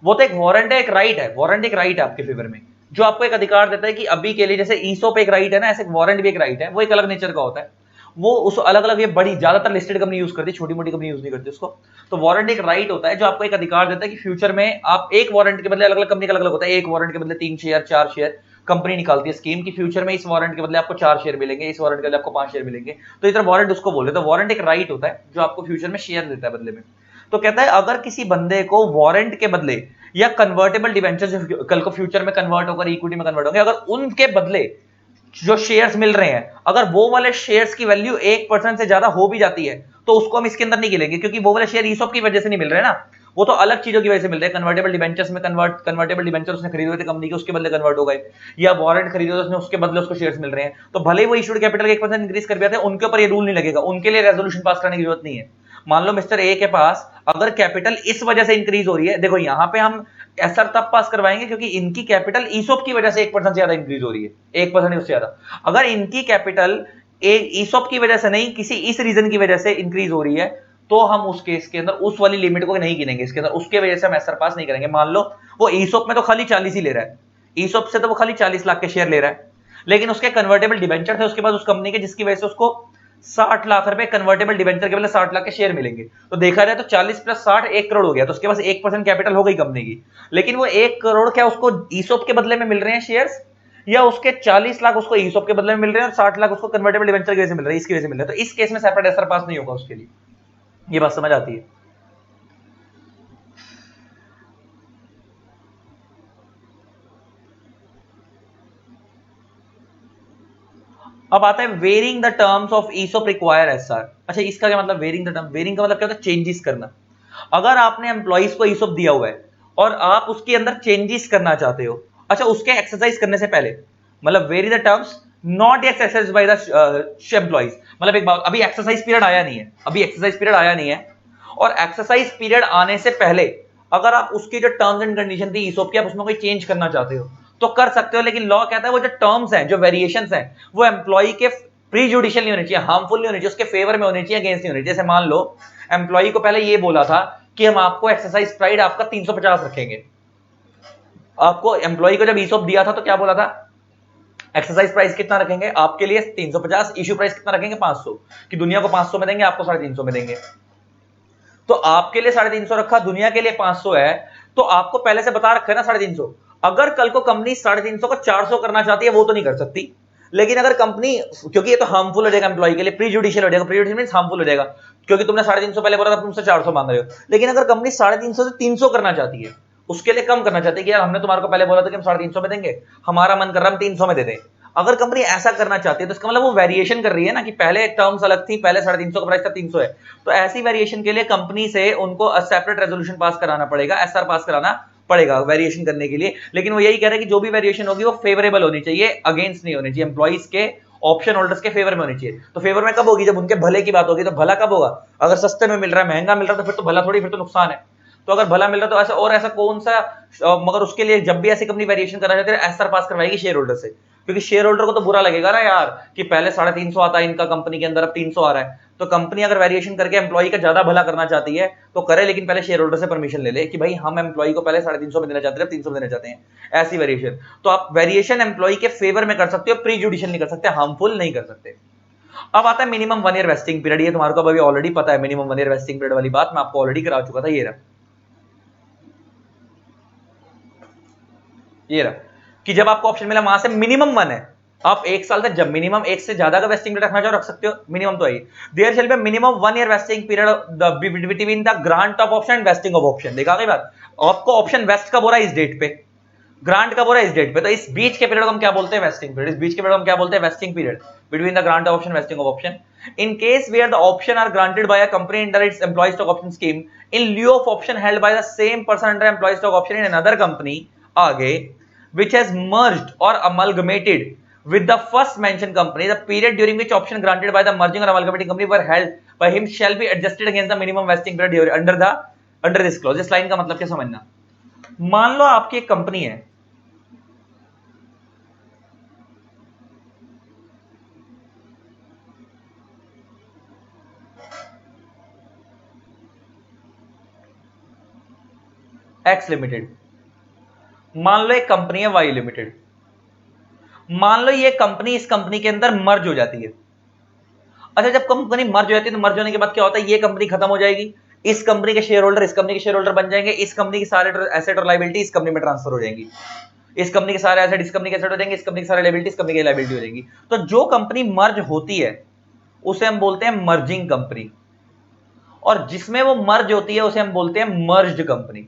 वो तो एक वारंट है, एक राइट है, वारंट एक राइट है आपके फेवर में जो आपको एक अधिकार देता है कि अभी के लिए, जैसे ईसोप एक राइट है ना, ऐसे वारंट भी एक राइट है, वो एक अलग नेचर का होता है, वो उस अलग अलग, ये बड़ी ज्यादातर लिस्टेड कंपनी यूज करती है, छोटी मोटी कंपनी यूज नहीं करती उसको। तो वारंट एक राइट होता है जो आपको एक अधिकार देता है कि फ्यूचर में आप एक वारंट के बदले, अलग अलग कंपनी का अलग अलग होता है, एक वारंट के बदले 3 शेयर 4 शेयर कंपनी निकालती है स्कीम की, फ्यूचर में इस वारंट के बदले आपको 4 शेयर मिलेंगे, इस वारंट के बदले आपको 5 शेयर मिलेंगे, तो इधर वारंट उसको बोले, तो वारंट एक राइट होता है जो आपको फ्यूचर में शेयर देता है बदले में। तो कहता है अगर किसी बंदे को वारंट के बदले या कन्वर्टेबल डिवेंचर कल को फ्यूचर में कन्वर्ट होकर इक्विटी में कन्वर्ट होंगे, अगर उनके बदले जो शेयर्स मिल रहे हैं, अगर वो वाले शेयर्स की वैल्यू 1% से ज्यादा हो भी जाती है तो उसको हम इसके अंदर नहीं गिनेंगे, क्योंकि वो वाले शेयर ईसॉप की वजह से नहीं मिल रहे ना, वो तो अलग चीजों की वजह से मिल रहे हैं। कन्वर्टेबल डिवेंचर्स में कन्वर्टेबल डिवेंचर उसने खरीदे हुए थे कंपनी के, उसके बदले कन्वर्ट हो गए, या वारंट खरीदे तो उसने उसके बदले उसको शेयर्स मिल रहे हैं, तो भले ही वो इशूड कैपिटल 1% इंक्रीज कर दिया था, उनके ऊपर ये रूल नहीं लगेगा, उनके लिए रेजोल्यूशन पास करने की जरूरत नहीं है। मान लो मिस्टर ए के पास अगर कैपिटल इस वजह से इंक्रीज हो रही है, देखो यहां पे हम एसआर तब पास करवाएंगे क्योंकि इनकी कैपिटल ईसॉप की वजह से 1% से ज्यादा इंक्रीज हो रही है, 1% उससे ज्यादा। अगर इनकी कैपिटल ईसॉप की वजह से नहीं, किसी इस रीजन की वजह से इंक्रीज हो रही है, तो हम उस केस के अंदर उस वाली लिमिट को नहीं गिनेंगे इसके अंदर, उसके वजह से हम एसआर पास नहीं करेंगे। मान लो वो ईसॉप में तो खाली 40 ही ले रहा है, ईसॉप से तो वो खाली 40 लाख के शेयर ले रहा है, लेकिन उसके कन्वर्टेबल डिवेंचर थे उसके बाद उस कंपनी के, जिसकी वजह से उसको 60 लाख रुपए कन्वर्टेबल डिवेंचर के बदले 60 लाख के शेयर मिलेंगे। तो देखा जाए तो 40 + 60 1 करोड़ हो गया, तो उसके पास 1% कैपिटल हो गई कंपनी की, लेकिन वो 1 करोड़ क्या उसको ईसॉप के बदले में मिल रहे हैं शेयर्स, या उसके 40 लाख उसको ईसॉप के बदले में मिल रहे हैं और 60 लाख उसको कन्वर्टेबल डिवेंचर की वजह से मिल रहा है, इसकी वजह से मिल रहा है। तो इस केस में सेपरेट एसआर पास नहीं होगा उसके लिए। ये बात समझ आती है? अब आता है varying the terms of ESOP require SR. अच्छा इसका क्या मतलब वेरिंग द टर्म? वेरिंग का मतलब क्या होता है? चेंजेस करना। अगर आपने एम्प्लॉइज को ईसॉप दिया हुआ है और आप उसके अंदर चेंजेस करना चाहते हो, अच्छा उसके एक्सरसाइज करने से पहले, मतलब very the terms not yet exercise by the employees, मतलब एक बात, अभी एक्सरसाइज पीरियड आया नहीं है, अभी एक्सरसाइज पीरियड आया नहीं है, और एक्सरसाइज पीरियड आने से पहले अगर आप उसकी जो टर्म्स एंड कंडीशन थी ईसॉप की, आप उसमें कोई चेंज करना चाहते हो तो कर सकते हो, लेकिन लॉ कहता है वो जो टर्म्स हैं, जो वेरिएशंस हैं, वो एम्प्लॉई के प्रीजुडिशियल नहीं होने चाहिए, हार्मफुल नहीं होने चाहिए, उसके फेवर में होने चाहिए, अगेंस्ट नहीं होने चाहिए। जैसे मान लो एम्प्लॉई को पहले ये बोला था कि हम आपको एक्सरसाइज प्राइड आपका 350 रखेंगे, आपको एम्प्लॉई को जब ईसॉप दिया था तो क्या बोला था? एक्सरसाइज प्राइस कितना रखेंगे आपके लिए? 350। इश्यू प्राइस कितना रखेंगे? 500, कि दुनिया को 500 में देंगे, आपको 350 में देंगे। तो आपके लिए 350 रखा, दुनिया के लिए 500 है, तो आपको पहले से बता रखा है ना 350। अगर कल को कंपनी 350 को 400 करना चाहती है वो तो नहीं कर सकती, लेकिन अगर कंपनी, क्योंकि ये तो हार्मफुल हो जाएगा एम्प्लॉय के लिए, प्रीजुडिशियल हो जाएगा, प्रीजुडिशियल मींस हार्मफुल हो जाएगा, क्योंकि तुमने 350 पहले बोला था, तुमसे 400 मांग रहे हो। लेकिन अगर कंपनी 350 से 300 करना चाहती है, उसके लिए कम करना चाहती है कि यार हमने तुम्हारे को पहले बोला था कि हम 350 में देंगे, हमारा मन कर रहा है हम 300 में दे दें, अगर कंपनी ऐसा करना चाहती है तो इसका मतलब वो वेरिएशन कर रही है ना, कि पहले टर्म्स अलग थी, पहले 350 का प्राइस था, 300 है, तो ऐसी वेरिएशन के लिए कंपनी से उनको सेपरेट रेजोल्यूशन पास कराना पड़ेगा, एसआर पास कराना पड़ेगा वेरिएशन करने के लिए। लेकिन वो यही कह रहे हैं कि जो भी वेरिएशन होगी वो फेवरेबल होनी चाहिए, अगेंस्ट नहीं होनी चाहिए, एम्प्लॉइज के ऑप्शन होल्डर्स के फेवर में होनी चाहिए। तो फेवर में कब होगी? जब उनके भले की बात होगी। तो भला कब होगा? अगर सस्ते में मिल रहा है, महंगा मिल रहा है, तो फिर तो भला थोड़ी, फिर तो नुकसान है। तो अगर भला मिल रहा है तो ऐसा कौन सा, मगर उसके लिए जब भी ऐसी कंपनी वेरिएशन करना चाहती है एसआर पास करवाएगी शेयर होल्डर से, क्योंकि शेयर होल्डर को तो बुरा लगेगा ना यार कि पहले 350 आता है इनका कंपनी के अंदर, अब 300 आ रहा है। तो कंपनी अगर वेरिएशन करके एम्प्लॉय का ज्यादा भला करना चाहती है तो करे, लेकिन पहले शेयर होल्डर से परमिशन ले ले कि भाई हम एम्प्लॉय को पहले 350 में देना चाहते हैं, 300 में देना चाहते हैं, ऐसी वेरिएशन। तो आप वेरिएशन एम्प्लॉय के फेवर में कर सकते हो, प्री जुडिशियल नहीं कर सकते, हार्मफुल नहीं कर सकते। अब आता है मिनिमम 1 ईयर वेस्टिंग पीरियड। ये तुम्हारे को अभी ऑलरेडी पता है, मिनिमम 1 ईयर वेस्टिंग पीरियड वाली बात मैं आपको ऑलरेडी करा चुका था। ये रहा कि जब आपको ऑप्शन मिला वहां से मिनिमम 1 है, आप 1 साल तक, जब मिनिमम 1 से ज्यादा का वेस्टिंग पीरियड रखना चाहो रख सकते हो, मिनिमम तो है। There shall be minimum 1 year vesting period between the grant of option and vesting of option. देखा गई बात, आपको ऑप्शन वेस्ट कब हो रहा है, इस डेट पे, ग्रांट कब हो रहा है, इस डेट पे। तो इस बीच के पीरियड को हम क्या बोलते हैं, वेस्टिंग पीरियड। इस बीच के पीरियड को हम क्या बोलते हैं, wasting period between the grant of option wasting of option. In case where the option are granted by a company under its employee stock option scheme in lieu of option held by the same person under employee stock option in another company, आगे, which has merged or amalgamated with the first mentioned company, the period during which option granted by the merging or amalgamating company were held by him shall be adjusted against the minimum vesting period under this clause। इस line का मतलब क्या समझना, मान लो आपकी एक company है, x limited, मान लो एक कंपनी है वाई लिमिटेड, मान लो ये कंपनी इस कंपनी के अंदर मर्ज हो जाती है। अच्छा, जब कंपनी मर्ज हो जाती है तो मर्ज होने के बाद क्या होता है, ये कंपनी खत्म हो जाएगी, इस कंपनी के शेयर होल्डर इस कंपनी के शेयर होल्डर बन जाएंगे, इस कंपनी की सारे एसेट और लायबिलिटी इस कंपनी में ट्रांसफर हो जाएंगी, इस कंपनी के सारे एसेट इस कंपनी के एसेट हो जाएंगे, इस कंपनी की सारी लायबिलिटी इस कंपनी की लायबिलिटी हो जाएंगी। तो जो कंपनी मर्ज होती है उसे हम बोलते हैं मर्जिंग कंपनी, और जिसमें वो मर्ज होती है उसे हम बोलते हैं मर्ज्ड कंपनी।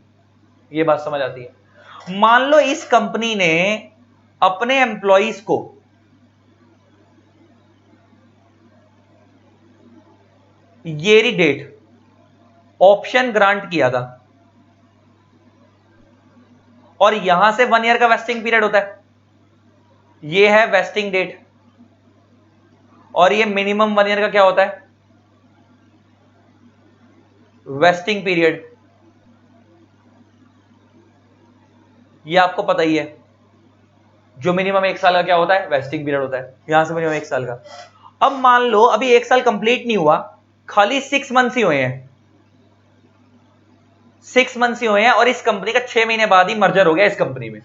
ये बात समझ आती है। मान लो इस कंपनी ने अपने एम्प्लॉइज को ईयरी डेट ऑप्शन ग्रांट किया था, और यहां से 1 ईयर का वेस्टिंग पीरियड होता है, ये है वेस्टिंग डेट, और ये मिनिमम 1 ईयर का क्या होता है, वेस्टिंग पीरियड। ये आपको पता ही है, जो मिनिमम 1 साल का क्या होता है, वेस्टिंग पीरियड होता है, यहां से मिनिमम 1 साल का। अब मान लो अभी 1 साल कंप्लीट नहीं हुआ, खाली 6 मंथ्स ही हुए हैं, 6 मंथ्स ही हुए हैं, और इस कंपनी का 6 महीने बाद ही मर्जर हो गया इस कंपनी में।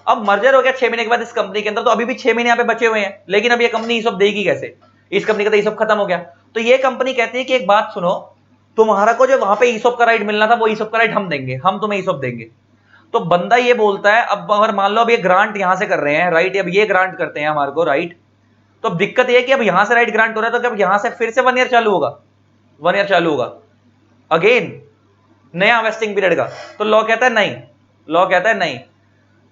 अब मर्जर हो गया 6 महीने के बाद इस कंपनी के अंदर, तो अभी भी 6 महीने यहां पे बचे हुए हैं, लेकिन अब ये कंपनी ईसॉप देगी कैसे, इस कंपनी का तो ईसॉप खत्म हो गया। तो ये कंपनी कहती है कि एक बात सुनो, तुम्हारा को जो वहां पे ईसॉप का राइट मिलना था वो ईसॉप का राइट हम देंगे, हम तुम्हें ईसॉप देंगे। तो बंदा ये बोलता है, अब अगर मान लो अब ये ग्रांट यहां से कर रहे हैं राइट, अब ये ग्रांट करते हैं हमारे को राइट, तो अब दिक्कत ये है कि अब यहां से राइट ग्रांट हो रहा है, तो अब यहां से फिर से 1 ईयर चालू होगा, 1 ईयर चालू होगा अगेन नया वेस्टिंग पीरियड का। तो लॉ कहता है नहीं, लॉ कहता है नहीं,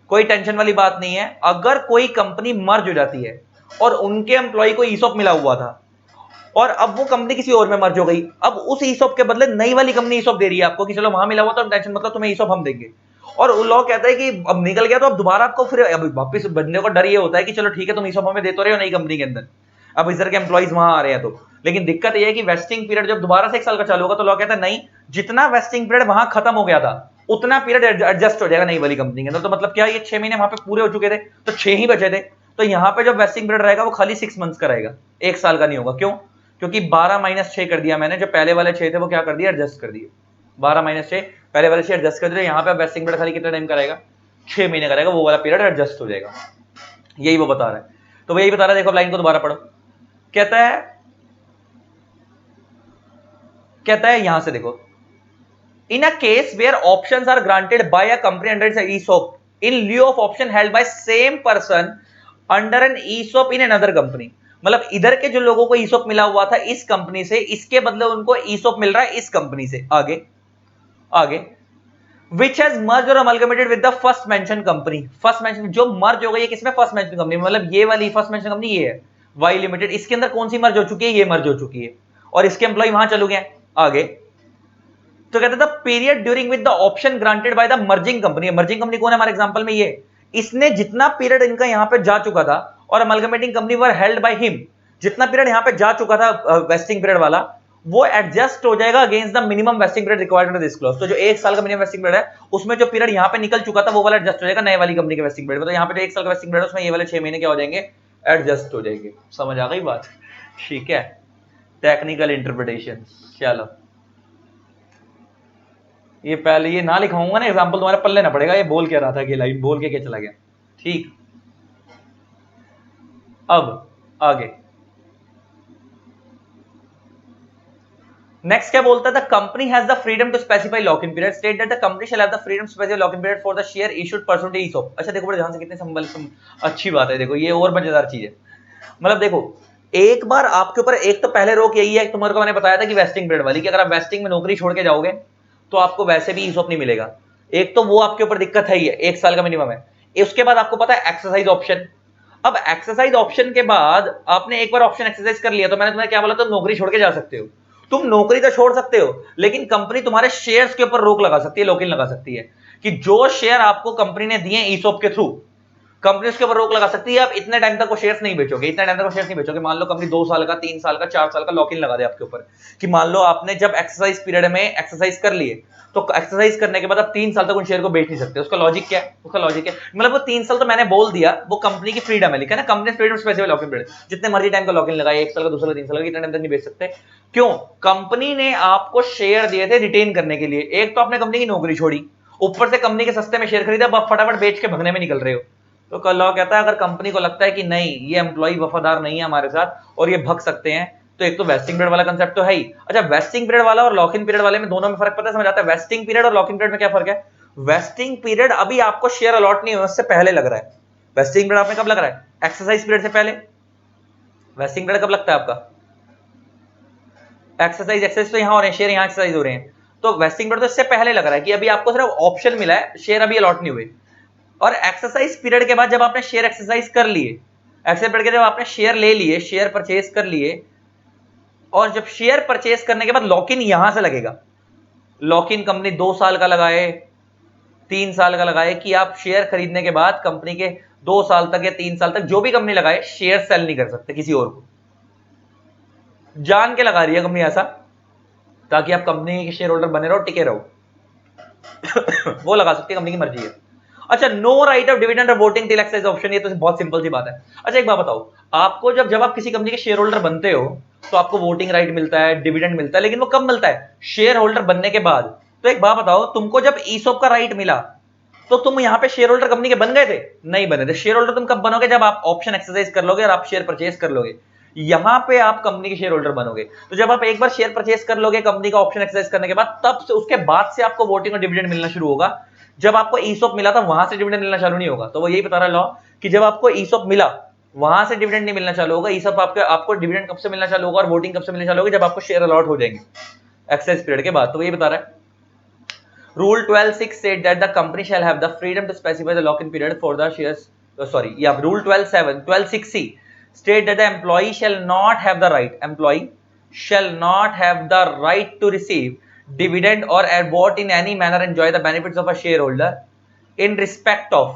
कोई टेंशन वाली बात नहीं है। अगर कोई कंपनी मर्ज हो जाती है और उनके एम्प्लॉय को ईसॉप मिला हुआ था, और अब वो कंपनी किसी और में मर्ज हो गई, अब उस ईसॉप के बदले नई वाली कंपनी ईसॉप दे रही है आपको कि चलो वहां मिला हुआ तो टेंशन मतलब तुम्हें ईसॉप हम देंगे, और लॉ कहता है कि अब निकल गया तो अब दोबारा आपको फिर अब वापस बनने को डर ये होता है कि चलो ठीक है तुम ईसॉप हमें देते रहे हो नई कंपनी के अंदर, अब इस तरह के एम्प्लॉइज वहां आ रहे हैं तो। लेकिन दिक्कत यह है कि वेस्टिंग पीरियड जब दोबारा से 1 साल का चालू होगा तो लॉ कहता है नहीं, जितना वेस्टिंग पीरियड वहां खत्म हो गया था उतना पीरियड एडजस्ट हो जाएगा नई वाली कंपनी के अंदर। तो मतलब क्या, ये 6 महीने वहां पे पूरे हो चुके थे तो 6 ही बचे थे, तो यहां पे जो वेस्टिंग पीरियड रहेगा वो खाली 6 मंथ्स का रहेगा, 1 साल का नहीं होगा। क्यों, क्योंकि 12 - 6 कर दिया मैंने, जो पहले वाले 6 थे वो क्या कर दिया, एडजस्ट कर दिए, 12 - 6 पहले वाले 6 एडजस्ट कर दिए। यहां पे वेस्टिंग पीरियड खाली कितना टाइम का रहेगा, 6 महीने का रहेगा, वो वाला पीरियड एडजस्ट हो जाएगा, यही वो बता रहा है। तो वो यही बता रहा है, देखो लाइन को दोबारा पढ़ो, कहता है यहां से देखो, in a case where options are granted by a company under its ESOP in lieu of option held by same person under an ESOP in another company. मतलब इधर के जो लोगों को ईसॉप मिला हुआ था इस कंपनी से, इसके बदले उनको ईसॉप मिल रहा है इस कंपनी से। आगे आगे, which has merged or amalgamated with the first mentioned company, first mentioned जो मर्ज हो गई है किसमें, फर्स्ट मेंशन कंपनी, मतलब ये वाली फर्स्ट मेंशन कंपनी ये है वाई लिमिटेड, इसके अंदर कौन सी मर्ज हो चुकी है, ये मर्ज हो चुकी है, और इसके एम्प्लॉय वहां चले गए। आगे तो कहते हैं period during with the option granted by the merging company, merging company कौन है हमारे एग्जांपल में, ये इसने जितना पीरियड इनका यहां पे जा चुका था, और amalgamating company were held by him, जितना पीरियड यहां पे जा चुका था वेस्टिंग पीरियड वाला, वो एडजस्ट हो जाएगा against the minimum vesting period required under this clause. तो जो 1 साल का मिनिमम वेस्टिंग पीरियड है उसमें जो पीरियड यहां पे निकल चुका था वो वाला एडजस्ट हो जाएगा नए वाली कंपनी के वेस्टिंग पीरियड में। तो यहां पे जो 1 साल का वेस्टिंग पीरियड है उसमें ये वाले 6 महीने क्या हो जाएंगे, एडजस्ट हो जाएंगे। समझ आ गई बात? ठीक है, टेक्निकल इंटरप्रिटेशन। चलो ये पहले ये ना लिखाऊंगा ना एग्जांपल, तुम्हारे पल्ले ना पड़ेगा ये बोल क्या रहा था कि लाइन बोल के क्या चला गया। ठीक, अब आगे नेक्स्ट क्या बोलता है, the company has the freedom to specify lock in period, state that the company shall have the freedom to specify lock in period for the share issued pursuant to ESOP. अच्छा देखो बड़े ध्यान से, कितने अच्छी बात है। देखो ये और मजेदार चीज है। मतलब देखो एक बार आपके ऊपर एक तो पहले रोक यही है, तुम्हारे को मैंने बताया था कि वेस्टिंग पीरियड वाली, कि अगर आप वेस्टिंग में नौकरी छोड़ के जाओगे तो आपको वैसे भी ईसॉप नहीं मिलेगा। एक तो वो आपके ऊपर दिक्कत है ही है, 1 साल का मिनिमम है। उसके बाद आपको पता है एक्सरसाइज ऑप्शन। अब एक्सरसाइज ऑप्शन के बाद आपने एक बार ऑप्शन एक्सरसाइज कर लिया तो मैंने तुम्हें क्या बोला, तुम नौकरी छोड़ के जा सकते हो। तुम नौकरी तो छोड़ सकते हो लेकिन कंपनी तुम्हारे शेयर्स के ऊपर रोक लगा सकती है, लॉक इन लगा सकती है कि जो शेयर आपको कंपनी ने दिए ईसॉप के थ्रू, कंपनी उसके ऊपर रोक लगा सकती है। आप इतने टाइम तक वो शेयर्स नहीं बेचोगे, इतने टाइम तक वो शेयर्स नहीं बेचोगे। मान लो कंपनी 2 साल का, 3 साल का, 4 साल का लॉक इन लगा दे आपके ऊपर कि मान लो आपने जब एक्सरसाइज पीरियड में एक्सरसाइज कर लिए तो एक्सरसाइज करने के बाद आप 3 साल तक उन शेयर को बेच नहीं सकते। उसका लॉजिक क्या है? उसका लॉजिक है मतलब वो 3 साल तो मैंने बोल दिया, वो कंपनी की फ्रीडम है, लिखा है ना company freedom specific lock in period, जितने मर्जी टाइम का लॉक इन लगाए, 1 साल का, 2 साल का, 3 साल का, इतने टाइम तक नहीं बेच सकते। क्यों? कंपनी ने आपको शेयर दिए थे रिटेन करने के लिए। एक तो आपने कंपनी की नौकरी छोड़ी, ऊपर से कंपनी के सस्ते में शेयर खरीदा, अब आप फटाफट बेच के भगने में निकल रहे हो। तो कल लॉ कहता है अगर कंपनी को लगता है कि नहीं ये एम्प्लॉय वफादार नहीं है हमारे साथ और ये भग सकते हैं, तो एक तो वेस्टिंग पीरियड वाला कंसेप्ट तो है ही। अच्छा वेस्टिंग पीरियड वाला और लॉक इन पीरियड वाले में दोनों में फर्क पता है, समझ आता है? वेस्टिंग पीरियड और लॉक इन पीरियड में क्या फर्क है? वेस्टिंग पीरियड अभी आपको शेयर अलॉट नहीं हुआ, उससे पहले लग रहा है। वेस्टिंग पीरियड आपने कब लग रहा है? एक्सरसाइज पीरियड से पहले। वेस्टिंग पीरियड कब लगता है आपका? एक्सरसाइज तो यहां हो रहे हैं, शेयर यहां एक्सरसाइज हो रहे हैं, तो वेस्टिंग पीरियड तो इससे पहले लग रहा है कि अभी आपको सिर्फ ऑप्शन मिला है, शेयर अभी अलॉट नहीं हुए। और एक्सरसाइज पीरियड के बाद जब आपने शेयर एक्सरसाइज कर लिए, एक्सरसाइज पीरियड के जब आपने शेयर ले लिए, शेयर परचेज कर लिए, और जब शेयर परचेज करने के बाद लॉक इन यहां से लगेगा। लॉक इन कंपनी 2 साल का लगाए, 3 साल का लगाए, कि आप शेयर खरीदने के बाद कंपनी के 2 साल तक या 3 साल तक जो भी कंपनी लगाए शेयर सेल नहीं कर सकते किसी और को। जान के लगा रही है कंपनी ऐसा ताकि आप कंपनी के शेयर होल्डर बने रहो, टिके रहो। वो लगा सकती है, कंपनी की मर्जी है। अच्छा नो राइट ऑफ डिविडेंड और वोटिंग टिल एक्सरसाइज ऑप्शन, ये तो बहुत सिंपल सी बात है। अच्छा एक बात बताओ, आपको जब आप किसी कंपनी के शेयर होल्डर बनते हो तो आपको वोटिंग राइट मिलता है, डिविडेंड मिलता है, लेकिन वो कब मिलता है? शेयर होल्डर बनने के बाद। तो एक बात बताओ, तुमको जब ईसॉप का राइट मिला तो तुम यहां पे शेयर होल्डर कंपनी के बन गए थे? नहीं बने थे। शेयर होल्डर तुम कब बनोगे? जब आप ऑप्शन एक्सरसाइज कर लोगे और आप शेयर परचेज कर लोगे, यहां पे आप कंपनी के शेयर होल्डर बनोगे। तो जब आप एक बार शेयर परचेज कर लोगे कंपनी का ऑप्शन एक्सरसाइज करने के बाद, तब से उसके बाद से आपको वोटिंग और डिविडेंड मिलना शुरू होगा। जब आपको ईसॉप मिला था वहां से डिविडेंड मिलना चालू नहीं होगा। तो वो यही बता रहा लॉ कि जब आपको ईसॉप मिला वहां से डिविडेंड नहीं मिलना चालू होगा। ईसॉप आपको डिविडेंड कब से मिलना चालू होगा और वोटिंग कब से मिलना चालू होगी? जब आपको शेयर अलॉट हो जाएंगे एक्सरसाइज पीरियड के बाद। तो ये बता रहा है Rule 12.6 said that the company shall have the freedom to specify the lock-in period for the shares. Rule 12.7, 12.6c state that the employee shall not have the right. Employee shall not have the right to receive dividend or vote in any manner enjoy the benefits of a shareholder in respect of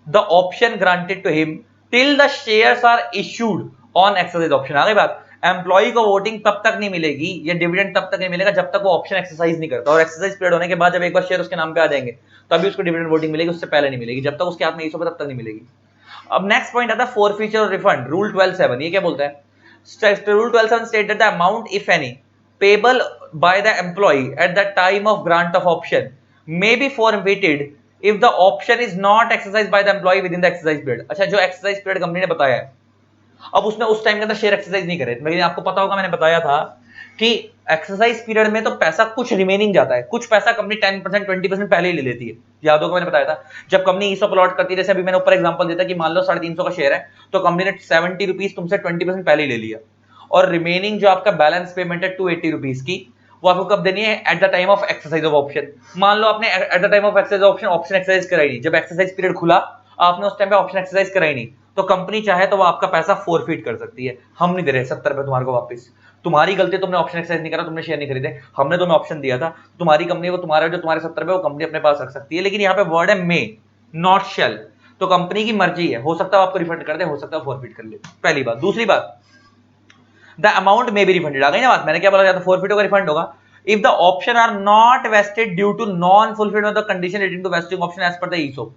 the option granted to him till the shares are issued on exercise option। आ गई बात? Employ को voting तब तक नहीं मिलेगी या dividend तब तक नहीं मिलेगा जब तक वो ऑप्शन एक्सरसाइज नहीं करता। और एक्सरसाइज पीरियड होने के बाद जब एक बार शेयर उसके नाम पे आ जाएंगे तभी उसको डिविडेंड वोटिंग मिलेगी, उससे पहले नहीं मिलेगी। जब तक उसके हाथ में ईसॉप है तब तक नहीं मिलेगी। अब नेक्स्ट पॉइंट आता है फॉरफीचर और रिफंड। रूल 12.7 ये क्या बोलता है? Rule 12.7 state that the amount if any payable by the employee at the time of grant of option may be forfeited if the option is not exercised by the employee within the exercise period। अच्छा जो exercise period company ने बताया है, अब उसने उस time के अंदर शेयर एक्सरसाइज नहीं करे, लेकिन आपको पता होगा मैंने बताया था कि एक्सरसाइज पीरियड में तो पैसा कुछ रिमेनिंग जाता है, कुछ पैसा कंपनी 10% 20% पहले ही ले लेती है। याद होगा मैंने बताया था जब कंपनी ईसॉप अलॉट करती है, जैसे अभी मैंने ऊपर एग्जांपल दिया था कि मान लो 350 का शेयर है तो कंपनी ने 70 रुपीज तुमसे 20% पहले ही ले लिया, और रिमेनिंग जो आपका बैलेंस पेमेंट है 280 रुपीज की, वो आपको कब देनी है? Eight the time of exercise of option. मान लो आपने eight the time of exercise option exercise कराई नहीं, जब एक्सरसाइज पीरियड खुला आपने उस टाइम पे ऑप्शन एक्सरसाइज कराई नहीं, तो कंपनी चाहे तो वो आपका पैसा फोरफिट कर सकती है। हम नहीं दे रहे 70 रुपए तुम्हारे को वापस, तुम्हारी गलती, तुमने ऑप्शन एक्सरसाइज नहीं करा, तुमने शेयर नहीं खरीदे, हमने तुम्हें ऑप्शन दिया था, तुम्हारी कंपनी वो तुम्हारा जो तुम्हारे 70 रुपए वो कंपनी अपने पास रख सकती है। लेकिन यहाँ पे वर्ड है मे, नॉट शेल, तो कंपनी की मर्जी है, हो सकता है आपको रिफंड कर दे, हो सकता है फॉरफिट कर ले। पहली बात। दूसरी बात, द अमाउंट में बी रिफंडेड। आ गई ना बात, मैंने क्या बोला, या तो फोरफिट होगा, रिफंड होगा। If the option are not vested due to non fulfilment of the condition leading to vesting option as per the ESOP.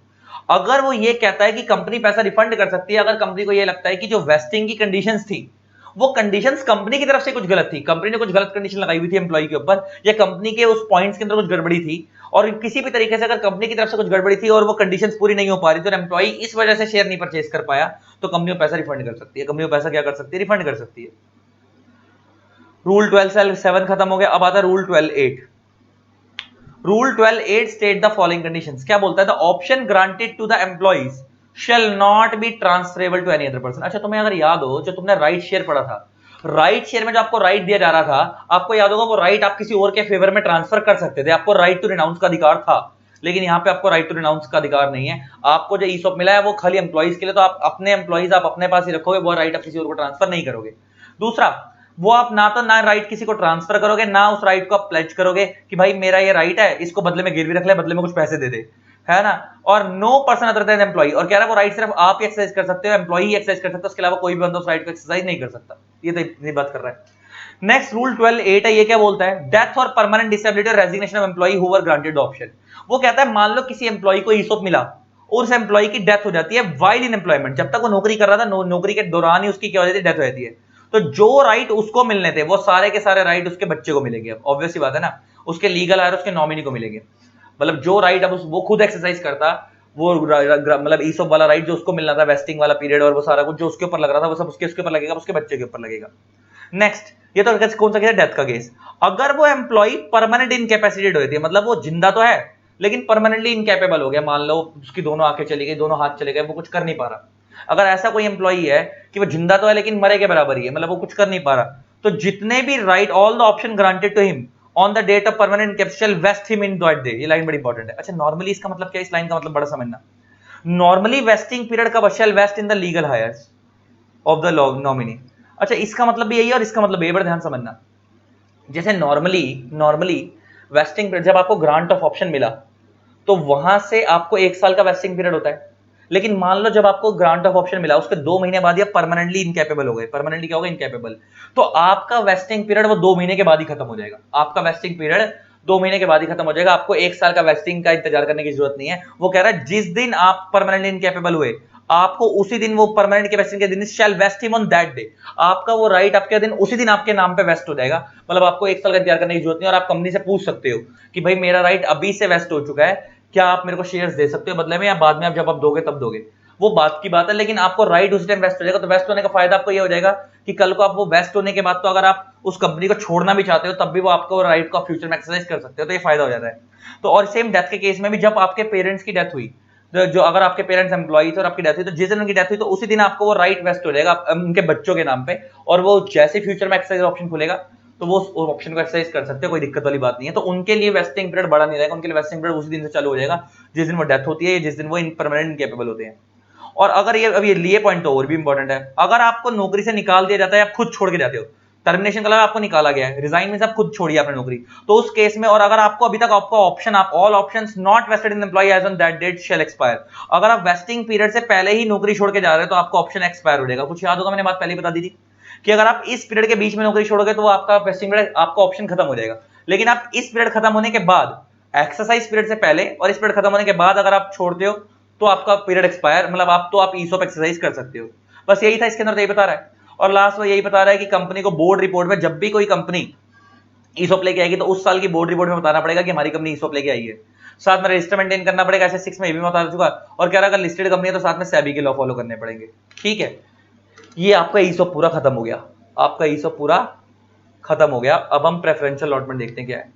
अगर वो ये कहता है कि कंपनी पैसा रिफंड कर सकती है, अगर कंपनी को ये लगता है कि जो वेस्टिंग की कंडीशंस थी वो कंडीशंस कंपनी की तरफ से कुछ गलत थी, कंपनी ने कुछ गलत कंडीशन लगाई हुई थी एम्प्लॉय के ऊपर, या कंपनी के उस पॉइंट्स के अंदर कुछ गड़बड़ी थी, और किसी भी तरीके से अगर कंपनी की तरफ से कुछ गड़बड़ी थी और वो कंडीशंस पूरी नहीं हो पा रही, तो एम्प्लॉय इस वजह से शेयर नहीं परचेज कर पाया, तो कंपनी को पैसा रिफंड कर सकती है। कंपनी को पैसा क्या कर सकती है, रिफंड कर सकती है। रूल 12(7) खत्म हो गया। अब आता है rule 12(8). Rule 12(8) state the following conditions. क्या बोलता है, the option granted to the employees shall not be transferable to any other person. अच्छा, तुम्हें अगर याद हो, जो तुमने राइट शेयर पढ़ा था, राइट शेयर में जो आपको राइट दिया जा रहा था, आपको याद होगा वो राइट आप किसी और के फेवर में ट्रांसफर कर सकते थे, आपको राइट टू रिनाउंस का अधिकार था। लेकिन यहाँ पे आपको राइट टू रिनाउंस का अधिकार नहीं है। आपको जो ईसॉप मिला है वो खाली एम्प्लॉइज के लिए, तो आप अपने एम्प्लॉइज आप अपने पास ही रखोगे, वो राइट आप किसी और को ट्रांसफर नहीं करोगे। दूसरा, वो आप ना राइट किसी को ट्रांसफर करोगे, ना उस राइट को आप प्लेज करोगे कि भाई मेरा ये राइट है, इसको बदले में गिरवी रख ले, बदले में कुछ पैसे दे दे, है ना। और no person other than employee, और कह रहा है वो राइट सिर्फ आप ही एक्सरसाइज कर सकते हो, एम्प्लॉय ही एक्सरसाइज कर सकता है, उसके अलावा कोई भी बंदा उस राइट को एक्सरसाइज नहीं कर सकता। ये तो इतनी बात कर रहा है। नेक्स्ट रूल 12(8) है, ये क्या बोलता है, डेथ और परमानेंट डिसेबिलिटी और resignation of employee who were granted option. वो कहता है मान लो किसी एम्प्लॉय को ईसॉप मिला और उस एम्प्लॉय की डेथ हो जाती है व्हाइल इन एम्प्लॉयमेंट, जब तक वो नौकरी कर रहा था, नौकरी के दौरान ही उसकी क्या हो जाती है, डेथ हो जाती है। तो जो राइट उसको मिलने थे वो सारे के सारे राइट उसके बच्चे को मिलेंगे। अब ऑब्वियस सी बात है ना, उसके लीगल आयर उसके नॉमिनी को मिलेंगे। मतलब जो राइट अब वो खुद एक्सरसाइज करता, वो मतलब ईसॉप वाला राइट जो उसको मिलना था, वेस्टिंग वाला पीरियड और वो सारा कुछ जो उसके ऊपर लग रहा था, वो सब उसके ऊपर लगेगा, उसके बच्चे के ऊपर लगेगा। नेक्स्ट, ये तो कौन सा केस है, डेथ का केस। अगर वो एम्प्लॉय परमानेंट इनकैपेसिटेड हो जाती है, मतलब वो जिंदा तो है लेकिन परमानेंटली इनकैपेबल हो गया, मान लो उसकी दोनों आंखें चली गई, दोनों हाथ चले गए, वो कुछ कर नहीं पा रहा। अगर ऐसा कोई एम्प्लॉय है कि वो जिंदा तो है लेकिन मरे के बराबर ही है, मतलब वो कुछ कर नहीं पा रहा, तो जितने भी right, all the option granted to him on the date of permanent capital vest him in that day. ये लाइन बड़ी इंपॉर्टेंट है। अच्छा, नॉर्मली इसका मतलब क्या है, इस लाइन का मतलब बड़ा समझना। नॉर्मली वेस्टिंग पीरियड का shall vest in the legal heirs of the nominee. अच्छा, इसका मतलब भी यही है और इसका मतलब ये बड़ा ध्यान समझना। जैसे नॉर्मली वेस्टिंग पीरियड, जब आपको ग्रांट ऑफ ऑप्शन मिला तो वहां से आपको 1 साल का वेस्टिंग पीरियड होता है। लेकिन मान लो जब आपको ग्रांट ऑफ ऑप्शन मिला उसके 2 महीने बाद या परमानेंटली इनकैपेबल हो गए, परमानेंटली क्या होगा, इनकैपेबल, तो आपका वेस्टिंग पीरियड वो 2 महीने के बाद ही खत्म हो जाएगा। आपका वेस्टिंग पीरियड 2 महीने के बाद ही खत्म हो जाएगा। आपको 1 साल का वेस्टिंग का इंतजार करने की जरूरत नहीं है। वो कह रहा है जिस दिन आप परमानेंटली इनकैपेबल हुए, आपको उसी दिन वो परमानेंट के वेस्टिंग के दिन shall vest him on that day, आपका वो राइट आपके दिन उसी दिन आपके नाम पे वेस्ट हो जाएगा। मतलब आपको 1 साल का इंतजार करने की जरूरत नहीं है। और आप कंपनी से पूछ सकते हो कि भाई मेरा राइट अभी से वेस्ट हो चुका है, क्या आप मेरे को शेयर्स दे सकते हो बदले में, या बाद में आप जब आप दोगे तब दोगे, वो बात की बात है। लेकिन आपको राइट उस टाइम वेस्ट हो जाएगा। तो वेस्ट होने का फायदा आपको ये हो जाएगा कि कल को आप वो वेस्ट होने के बाद तो अगर आप उस कंपनी को छोड़ना भी चाहते हो तब भी वो आपको राइट को फ्यूचर में एक्सरसाइज कर सकते हो, तो ये फायदा हो जाता है। तो और सेम डेथ के केस में भी, जब आपके पेरेंट्स की डेथ हुई, जो अगर आपके पेरेंट्स एम्प्लॉई थे और आपकी डेथ हुई, तो जिस दिन उनकी डेथ हुई तो उसी दिन आपको वो राइट वेस्ट हो जाएगा उनके बच्चों के नाम पे, और वो जैसे फ्यूचर में एक्सरसाइज ऑप्शन खुलेगा तो वो उस ऑप्शन को एक्सरसाइज कर सकते हैं, कोई दिक्कत वाली बात नहीं है। तो उनके लिए वेस्टिंग पीरियड बड़ा नहीं रहेगा, उनके लिए वेस्टिंग पीरियड उसी दिन से चालू हो जाएगा जिस दिन वो डेथ होती है, जिस दिन वो परमानेंट इनकैपेबल होते हैं। और अगर ये अब ये पॉइंट तो और भी इंपॉर्टेंट है, अगर आपको नौकरी से निकाल दिया जाता है, आप खुद छोड़ के जाते हो, टर्मिनेशन का आपको निकाला गया है, रिजाइन में से आप खुद छोड़िए आपने नौकरी, तो उस केस में, और अगर आपको अभी तक आपका ऑप्शन, आप all options not vested in employee as on that date shall expire, अगर आप वेस्टिंग पीरियड से पहले ही नौकरी छोड़ के जा रहे हो तो आपका ऑप्शन एक्सपायर हो जाएगा। कुछ याद होगा, मैंने बात पहले बता दी थी कि अगर आप इस पीरियड के बीच में नौकरी छोड़ोगे तो आपका वेस्टिंग पीरियड, आपका ऑप्शन खत्म हो जाएगा। लेकिन आप इस पीरियड खत्म होने के बाद, एक्सरसाइज पीरियड से पहले और इस पीरियड खत्म होने के बाद अगर आप छोड़ते हो तो आपका पीरियड एक्सपायर, मतलब आप ईसॉप एक्सरसाइज कर सकते हो। बस यही था इसके अंदर, यही बता रहा है। और लास्ट में यही बता रहा है कि कंपनी को बोर्ड रिपोर्ट में, जब भी कोई कंपनी ईसॉप लेके आएगी तो उस साल की बोर्ड रिपोर्ट में बताना पड़ेगा कि हमारी कंपनी ईसॉप लेके आई है। साथ में रजिस्टर मेंटेन करना पड़ेगा, ऐसे 6 में ये भी बता चुका। और कह रहा अगर लिस्टेड कंपनी है तो साथ में सेबी के लॉ फॉलो करने पड़ेंगे। ठीक है, ये आपका ईसॉप पूरा खत्म हो गया, आपका ईसॉप पूरा खत्म हो गया। अब हम प्रेफरेंशियल अलॉटमेंट देखते हैं क्या है।